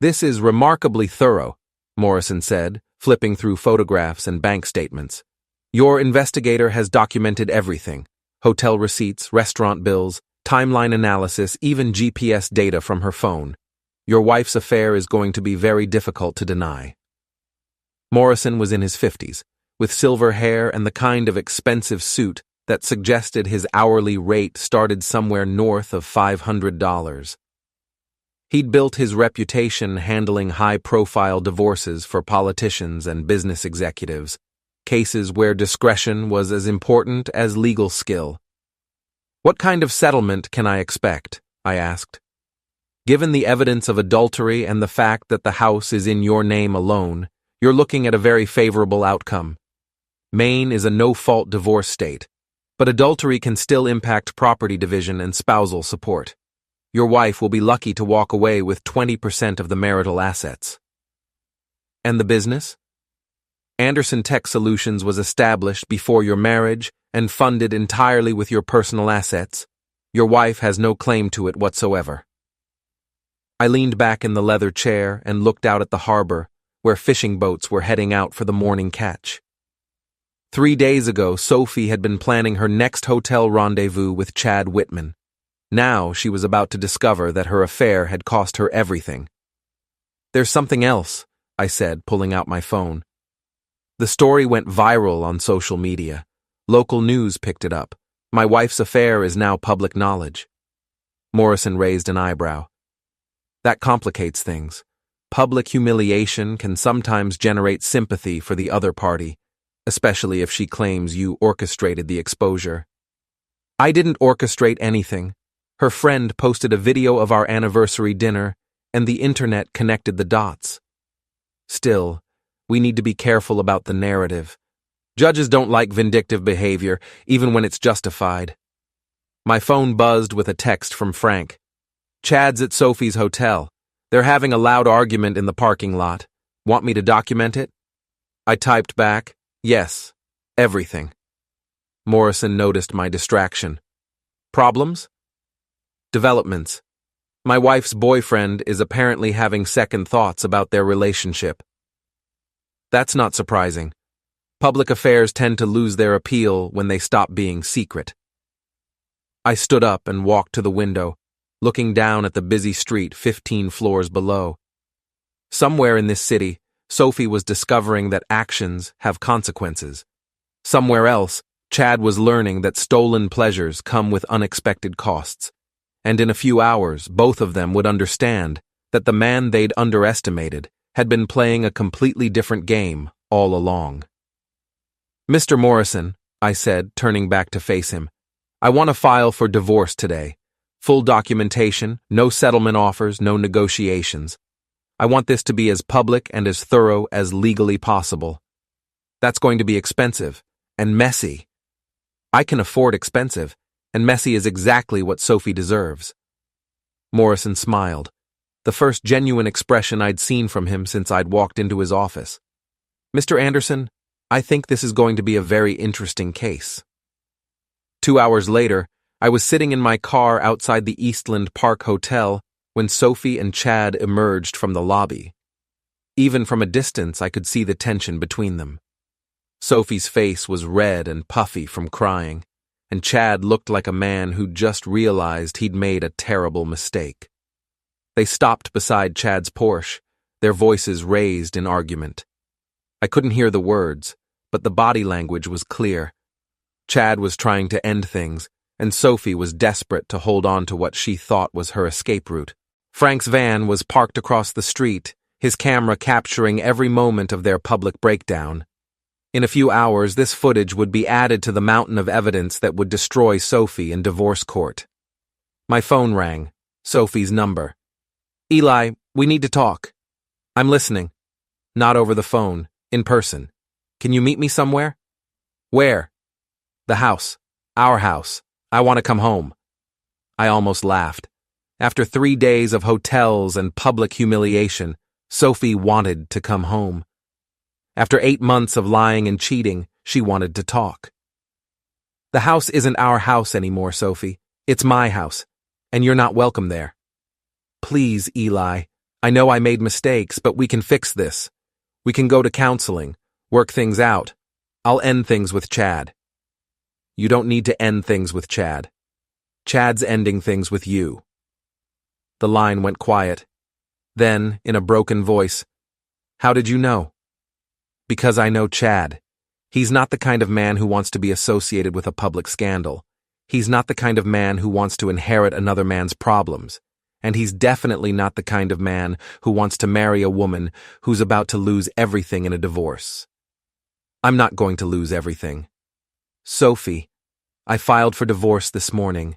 "This is remarkably thorough," Morrison said, flipping through photographs and bank statements. "Your investigator has documented everything: hotel receipts, restaurant bills, timeline analysis, even GPS data from her phone. Your wife's affair is going to be very difficult to deny." Morrison was in his 50s, with silver hair and the kind of expensive suit that suggested his hourly rate started somewhere north of $500. He'd built his reputation handling high-profile divorces for politicians and business executives, cases where discretion was as important as legal skill. "What kind of settlement can I expect?" I asked. "Given the evidence of adultery and the fact that the house is in your name alone, you're looking at a very favorable outcome. Maine is a no-fault divorce state, but adultery can still impact property division and spousal support. Your wife will be lucky to walk away with 20% of the marital assets." "And the business?" "Anderson Tech Solutions was established before your marriage and funded entirely with your personal assets. Your wife has no claim to it whatsoever." I leaned back in the leather chair and looked out at the harbor, where fishing boats were heading out for the morning catch. 3 days ago, Sophie had been planning her next hotel rendezvous with Chad Whitman. Now she was about to discover that her affair had cost her everything. "There's something else," I said, pulling out my phone. The story went viral on social media. Local news picked it up. My wife's affair is now public knowledge. Morrison raised an eyebrow. "That complicates things. Public humiliation can sometimes generate sympathy for the other party, especially if she claims you orchestrated the exposure." "I didn't orchestrate anything. Her friend posted a video of our anniversary dinner, and the internet connected the dots. Still, we need to be careful about the narrative. Judges don't like vindictive behavior, even when it's justified. My phone buzzed with a text from Frank. "Chad's at Sophie's hotel. They're having a loud argument in the parking lot. Want me to document it?" I typed back, "Yes, everything." Morrison noticed my distraction. "Problems?" "Developments. My wife's boyfriend is apparently having second thoughts about their relationship." "That's not surprising. Public affairs tend to lose their appeal when they stop being secret." I stood up and walked to the window, looking down at the busy street 15 floors below. Somewhere in this city, Sophie was discovering that actions have consequences. Somewhere else, Chad was learning that stolen pleasures come with unexpected costs. And in a few hours, both of them would understand that the man they'd underestimated had been playing a completely different game all along. "Mr. Morrison," I said, turning back to face him, "I want to file for divorce today. Full documentation, no settlement offers, no negotiations. I want this to be as public and as thorough as legally possible. That's going to be expensive and messy. I can afford expensive, and messy is exactly what Sophie deserves." Morrison smiled, the first genuine expression I'd seen from him since I'd walked into his office. "Mr. Anderson, I think this is going to be a very interesting case." 2 hours later, I was sitting in my car outside the Eastland Park Hotel when Sophie and Chad emerged from the lobby. Even from a distance, I could see the tension between them. Sophie's face was red and puffy from crying, and Chad looked like a man who'd just realized he'd made a terrible mistake. They stopped beside Chad's Porsche, their voices raised in argument. I couldn't hear the words, but the body language was clear. Chad was trying to end things, and Sophie was desperate to hold on to what she thought was her escape route. Frank's van was parked across the street, his camera capturing every moment of their public breakdown. In a few hours, this footage would be added to the mountain of evidence that would destroy Sophie in divorce court. My phone rang. Sophie's number. "Eli, we need to talk." "I'm listening." "Not over the phone, in person. Can you meet me somewhere?" "Where?" "The house. Our house. I want to come home." I almost laughed. After 3 days of hotels and public humiliation, Sophie wanted to come home. After 8 months of lying and cheating, she wanted to talk. "The house isn't our house anymore, Sophie. It's my house, and you're not welcome there." "Please, Eli. I know I made mistakes, but we can fix this. We can go to counseling, work things out. I'll end things with Chad." "You don't need to end things with Chad. Chad's ending things with you." The line went quiet. Then, in a broken voice, "How did you know?" "Because I know Chad. He's not the kind of man who wants to be associated with a public scandal. He's not the kind of man who wants to inherit another man's problems. And he's definitely not the kind of man who wants to marry a woman who's about to lose everything in a divorce." "I'm not going to lose everything. Sophie, I filed for divorce this morning.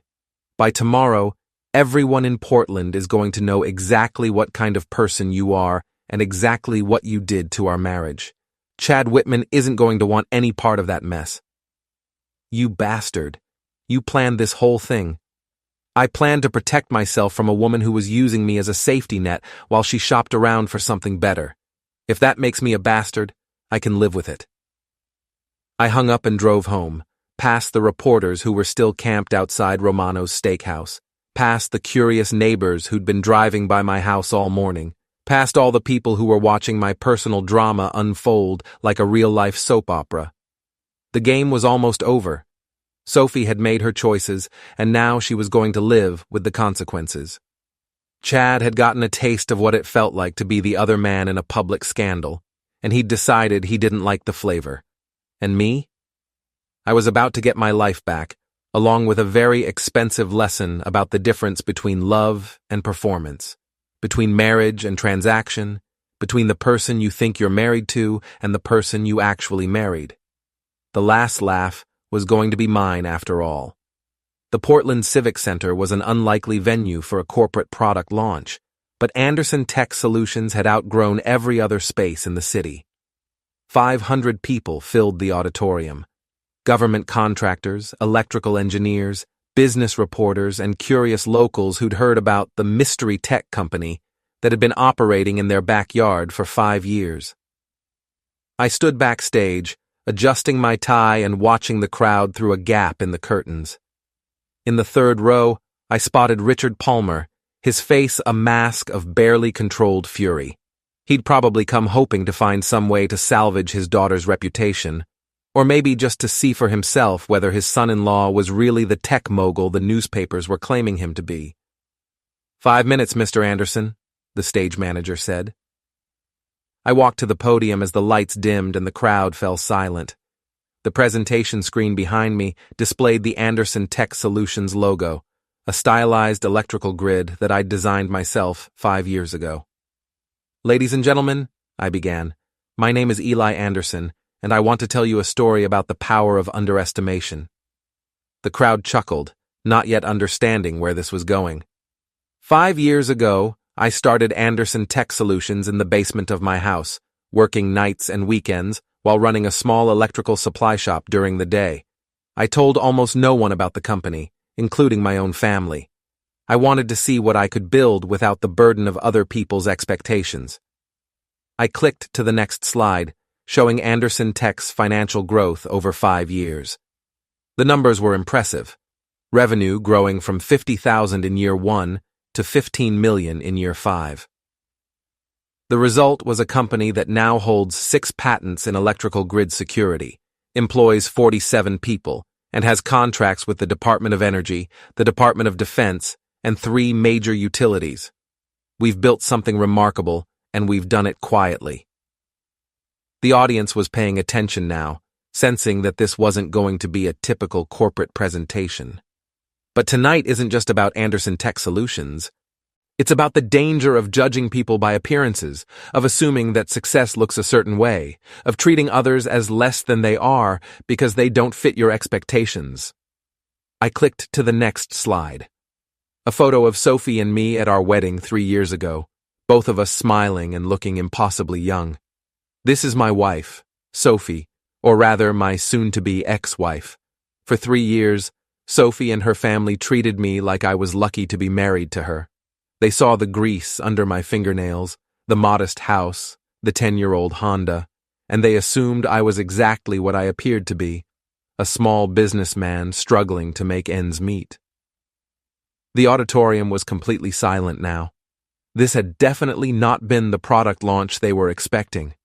By tomorrow, everyone in Portland is going to know exactly what kind of person you are and exactly what you did to our marriage. Chad Whitman isn't going to want any part of that mess." "You bastard. You planned this whole thing." "I planned to protect myself from a woman who was using me as a safety net while she shopped around for something better. If that makes me a bastard, I can live with it." I hung up and drove home, past the reporters who were still camped outside Romano's steakhouse, past the curious neighbors who'd been driving by my house all morning, past all the people who were watching my personal drama unfold like a real-life soap opera. The game was almost over. Sophie had made her choices, and now she was going to live with the consequences. Chad had gotten a taste of what it felt like to be the other man in a public scandal, and he'd decided he didn't like the flavor. And me? I was about to get my life back, along with a very expensive lesson about the difference between love and performance, between marriage and transaction, between the person you think you're married to and the person you actually married. The last laugh was going to be mine after all. The Portland Civic Center was an unlikely venue for a corporate product launch, But Anderson Tech Solutions had outgrown every other space in the city. 500 people filled the auditorium. Government contractors, electrical engineers, business reporters, and curious locals who'd heard about the mystery tech company that had been operating in their backyard for 5 years. I stood backstage, adjusting my tie and watching the crowd through a gap in the curtains. In the third row, I spotted Richard Palmer, his face a mask of barely controlled fury. He'd probably come hoping to find some way to salvage his daughter's reputation, or maybe just to see for himself whether his son-in-law was really the tech mogul the newspapers were claiming him to be. 5 minutes, Mr. Anderson, the stage manager said. I walked to the podium as the lights dimmed and the crowd fell silent. The presentation screen behind me displayed the Anderson Tech Solutions logo, a stylized electrical grid that I'd designed myself 5 years ago. Ladies and gentlemen, I began, my name is Eli Anderson, and I want to tell you a story about the power of underestimation. The crowd chuckled, not yet understanding where this was going. 5 years ago, I started Anderson Tech Solutions in the basement of my house, working nights and weekends while running a small electrical supply shop during the day. I told almost no one about the company, including my own family. I wanted to see what I could build without the burden of other people's expectations. I clicked to the next slide, showing Anderson Tech's financial growth over 5 years. The numbers were impressive. Revenue growing from $50,000 in year 1 to $15 million in year 5. The result was a company that now holds 6 patents in electrical grid security, employs 47 people, and has contracts with the Department of Energy, the Department of Defense, and 3 major utilities. We've built something remarkable, and we've done it quietly. The audience was paying attention now, sensing that this wasn't going to be a typical corporate presentation. But tonight isn't just about Anderson Tech Solutions. It's about the danger of judging people by appearances, of assuming that success looks a certain way, of treating others as less than they are because they don't fit your expectations. I clicked to the next slide. A photo of Sophie and me at our wedding 3 years ago, both of us smiling and looking impossibly young. This is my wife, Sophie, or rather my soon-to-be ex-wife. For 3 years, Sophie and her family treated me like I was lucky to be married to her. They saw the grease under my fingernails, the modest house, the 10-year-old Honda, and they assumed I was exactly what I appeared to be, a small businessman struggling to make ends meet. The auditorium was completely silent now. This had definitely not been the product launch they were expecting.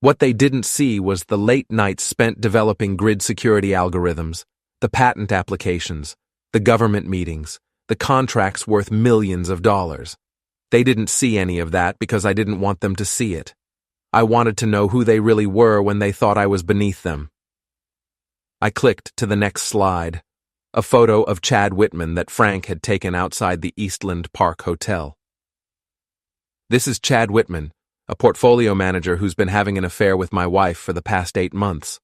What they didn't see was the late nights spent developing grid security algorithms, the patent applications, the government meetings, the contracts worth millions of dollars. They didn't see any of that because I didn't want them to see it. I wanted to know who they really were when they thought I was beneath them. I clicked to the next slide, a photo of Chad Whitman that Frank had taken outside the Eastland Park Hotel. This is Chad Whitman, a portfolio manager who's been having an affair with my wife for the past 8 months.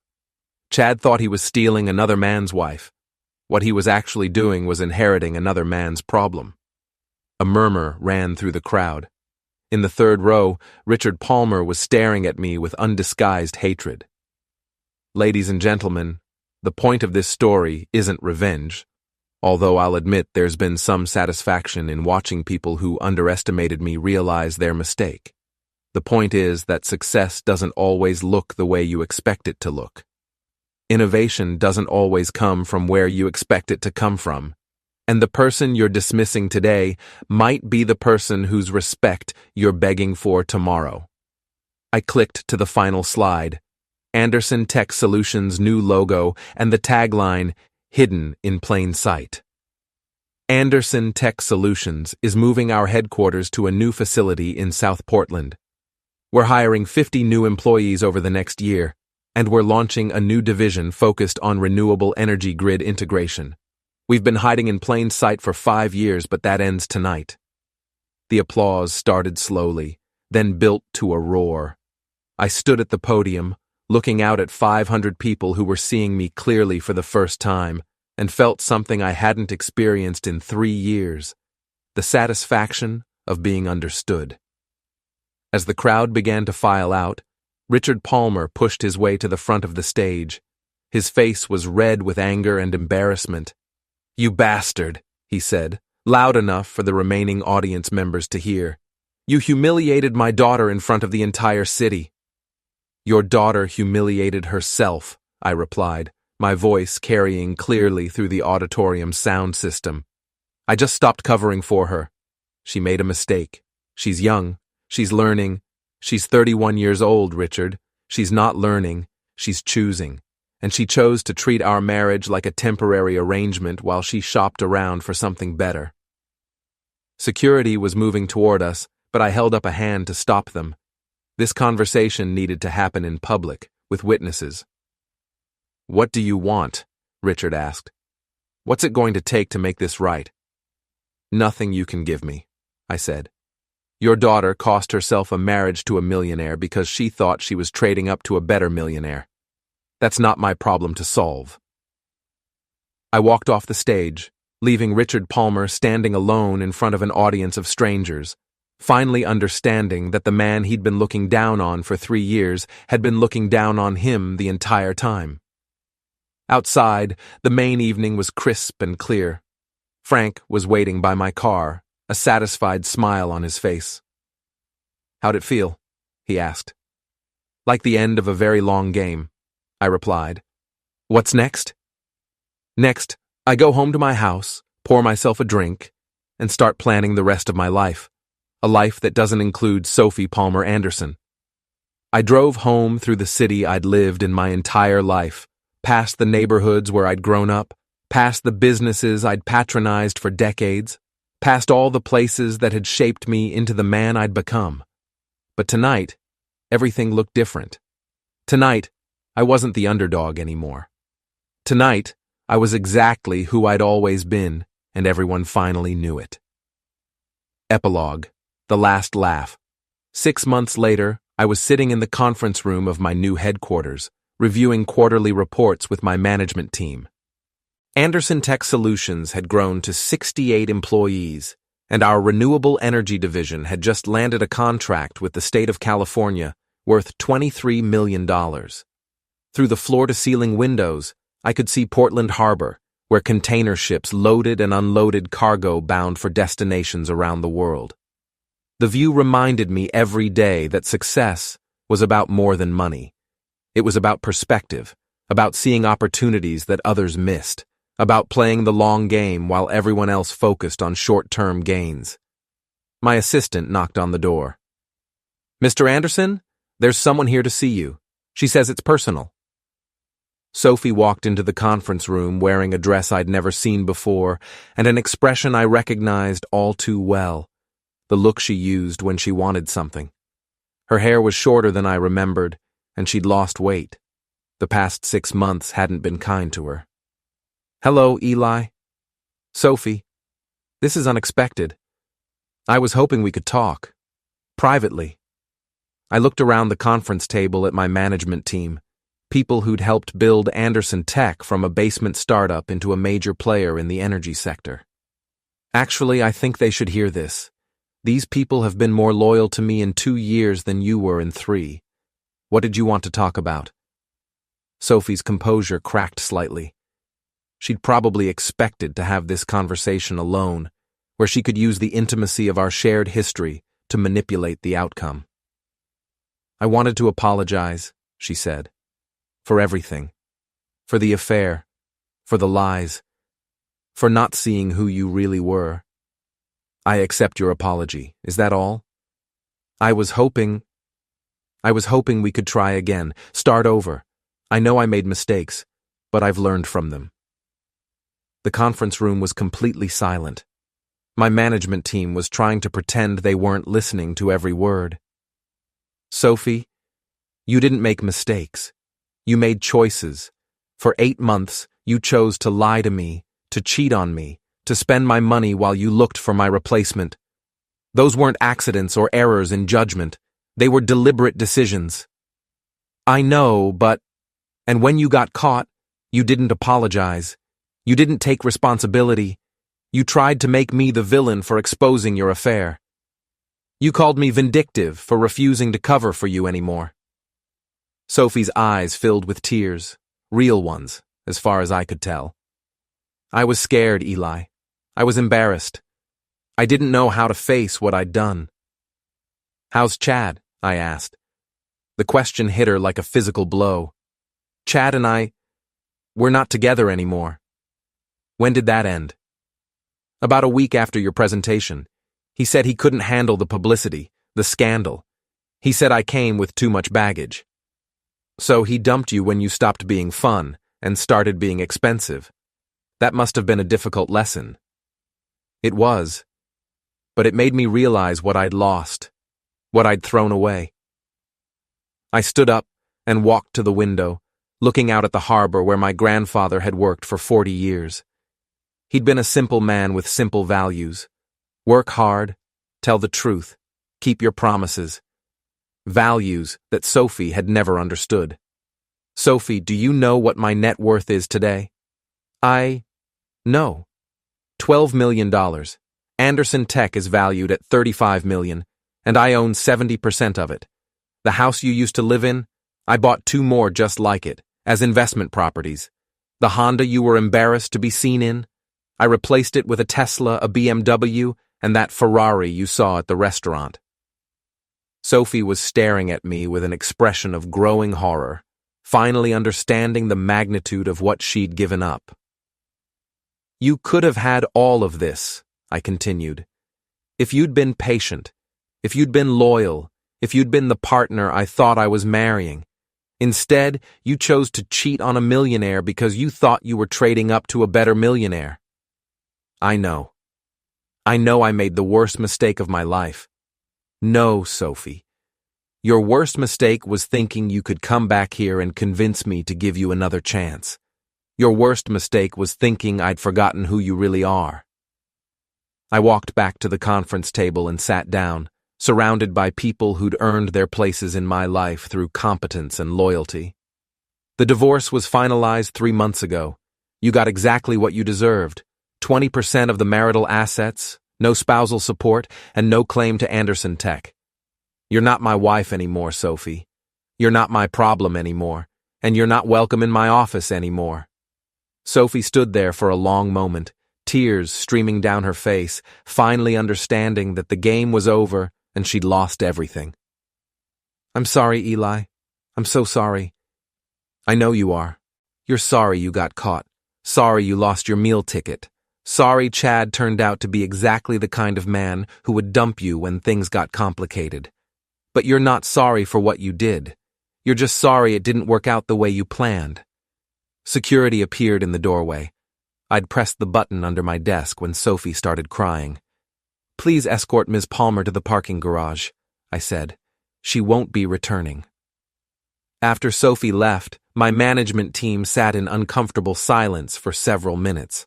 Chad thought he was stealing another man's wife. What he was actually doing was inheriting another man's problem. A murmur ran through the crowd. In the third row, Richard Palmer was staring at me with undisguised hatred. Ladies and gentlemen, the point of this story isn't revenge, although I'll admit there's been some satisfaction in watching people who underestimated me realize their mistake. The point is that success doesn't always look the way you expect it to look. Innovation doesn't always come from where you expect it to come from, and the person you're dismissing today might be the person whose respect you're begging for tomorrow. I clicked to the final slide, Anderson Tech Solutions' new logo and the tagline, "Hidden in Plain Sight." Anderson Tech Solutions is moving our headquarters to a new facility in South Portland. We're hiring 50 new employees over the next year, and we're launching a new division focused on renewable energy grid integration. We've been hiding in plain sight for 5 years, but that ends tonight. The applause started slowly, then built to a roar. I stood at the podium, looking out at 500 people who were seeing me clearly for the first time, and felt something I hadn't experienced in 3 years. The satisfaction of being understood. As the crowd began to file out, Richard Palmer pushed his way to the front of the stage. His face was red with anger and embarrassment. "You bastard," he said, loud enough for the remaining audience members to hear. "You humiliated my daughter in front of the entire city." "Your daughter humiliated herself," I replied, my voice carrying clearly through the auditorium sound system. "I just stopped covering for her. She made a mistake. She's young. She's learning. She's 31 years old, Richard. She's not learning. She's choosing. And she chose to treat our marriage like a temporary arrangement while she shopped around for something better." Security was moving toward us, but I held up a hand to stop them. This conversation needed to happen in public, with witnesses. "What do you want?" Richard asked. "What's it going to take to make this right?" "Nothing you can give me," I said. "Your daughter cost herself a marriage to a millionaire because she thought she was trading up to a better millionaire. That's not my problem to solve." I walked off the stage, leaving Richard Palmer standing alone in front of an audience of strangers, finally understanding that the man he'd been looking down on for 3 years had been looking down on him the entire time. Outside, the Maine evening was crisp and clear. Frank was waiting by my car, a satisfied smile on his face. "How'd it feel?" he asked. "Like the end of a very long game," I replied. "What's next?" "Next, I go home to my house, pour myself a drink, and start planning the rest of my life. A life that doesn't include Sophie Palmer Anderson." I drove home through the city I'd lived in my entire life, past the neighborhoods where I'd grown up, past the businesses I'd patronized for decades, past all the places that had shaped me into the man I'd become. But tonight, everything looked different. Tonight, I wasn't the underdog anymore. Tonight, I was exactly who I'd always been, and everyone finally knew it. Epilogue. The last laugh. 6 months later, I was sitting in the conference room of my new headquarters, reviewing quarterly reports with my management team. Anderson Tech Solutions had grown to 68 employees, and our renewable energy division had just landed a contract with the state of California worth $23 million. Through the floor-to-ceiling windows, I could see Portland Harbor, where container ships loaded and unloaded cargo bound for destinations around the world. The view reminded me every day that success was about more than money. It was about perspective, about seeing opportunities that others missed, about playing the long game while everyone else focused on short-term gains. My assistant knocked on the door. "Mr. Anderson, there's someone here to see you. She says it's personal." Sophie walked into the conference room wearing a dress I'd never seen before and an expression I recognized all too well, the look she used when she wanted something. Her hair was shorter than I remembered, and she'd lost weight. The past 6 months hadn't been kind to her. "Hello, Eli." "Sophie, this is unexpected. I was hoping we could talk. Privately." I looked around the conference table at my management team, people who'd helped build Anderson Tech from a basement startup into a major player in the energy sector. "Actually, I think they should hear this. These people have been more loyal to me in 2 years than you were in 3. What did you want to talk about?" Sophie's composure cracked slightly. She'd probably expected to have this conversation alone, where she could use the intimacy of our shared history to manipulate the outcome. "I wanted to apologize," she said, "for everything. For the affair, for the lies, for not seeing who you really were. I accept your apology. Is that all? I was hoping we could try again, start over. I know I made mistakes, but I've learned from them." The conference room was completely silent. My management team was trying to pretend they weren't listening to every word. "Sophie, you didn't make mistakes. You made choices. For 8 months, you chose to lie to me, to cheat on me, to spend my money while you looked for my replacement. Those weren't accidents or errors in judgment. They were deliberate decisions." "I know, but..." "And when you got caught, you didn't apologize. You didn't take responsibility. You tried to make me the villain for exposing your affair. You called me vindictive for refusing to cover for you anymore. Sophie's eyes filled with tears, real ones, as far as I could tell. I was scared, Eli. I was embarrassed. I didn't know how to face what I'd done. How's Chad? I asked. The question hit her like a physical blow. Chad and we're not together anymore. When did that end? About a week after your presentation. He said he couldn't handle the publicity, the scandal. He said I came with too much baggage. So he dumped you when you stopped being fun and started being expensive. That must have been a difficult lesson. It was. But it made me realize what I'd lost, what I'd thrown away. I stood up and walked to the window, looking out at the harbor where my grandfather had worked for 40 years. He'd been a simple man with simple values. Work hard, tell the truth, keep your promises. Values that Sophie had never understood. Sophie, do you know what my net worth is today? No. $12 million. Anderson Tech is valued at $35 million, and I own 70% of it. The house you used to live in, I bought 2 more just like it, as investment properties. The Honda you were embarrassed to be seen in, I replaced it with a Tesla, a BMW, and that Ferrari you saw at the restaurant. Sophie was staring at me with an expression of growing horror, finally understanding the magnitude of what she'd given up. You could have had all of this, I continued. If you'd been patient, if you'd been loyal, if you'd been the partner I thought I was marrying. Instead, you chose to cheat on a millionaire because you thought you were trading up to a better millionaire. I know. I know I made the worst mistake of my life. No, Sophie. Your worst mistake was thinking you could come back here and convince me to give you another chance. Your worst mistake was thinking I'd forgotten who you really are. I walked back to the conference table and sat down, surrounded by people who'd earned their places in my life through competence and loyalty. The divorce was finalized 3 months ago. You got exactly what you deserved. 20% of the marital assets, no spousal support, and no claim to Anderson Tech. You're not my wife anymore, Sophie. You're not my problem anymore, and you're not welcome in my office anymore. Sophie stood there for a long moment, tears streaming down her face, finally understanding that the game was over and she'd lost everything. I'm sorry, Eli. I'm so sorry. I know you are. You're sorry you got caught. Sorry you lost your meal ticket. Sorry Chad turned out to be exactly the kind of man who would dump you when things got complicated. But you're not sorry for what you did. You're just sorry it didn't work out the way you planned. Security appeared in the doorway. I'd pressed the button under my desk when Sophie started crying. Please escort Ms. Palmer to the parking garage, I said. She won't be returning. After Sophie left, my management team sat in uncomfortable silence for several minutes.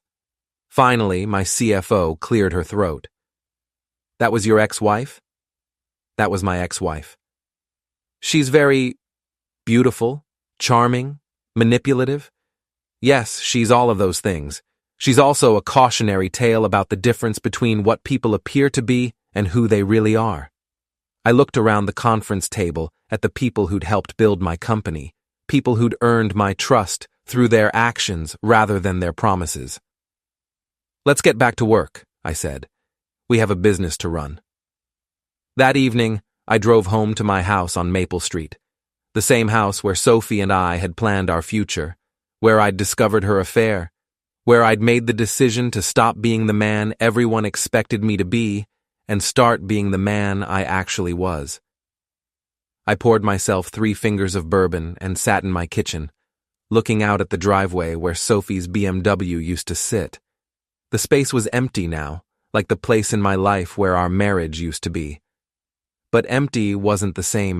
Finally, my CFO cleared her throat. That was your ex-wife? That was my ex-wife. She's very beautiful, charming, manipulative. Yes, she's all of those things. She's also a cautionary tale about the difference between what people appear to be and who they really are. I looked around the conference table at the people who'd helped build my company, people who'd earned my trust through their actions rather than their promises. Let's get back to work, I said. We have a business to run. That evening, I drove home to my house on Maple Street, the same house where Sophie and I had planned our future, where I'd discovered her affair, where I'd made the decision to stop being the man everyone expected me to be and start being the man I actually was. I poured myself 3 fingers of bourbon and sat in my kitchen, looking out at the driveway where Sophie's BMW used to sit. The space was empty now, like the place in my life where our marriage used to be. But empty wasn't the same as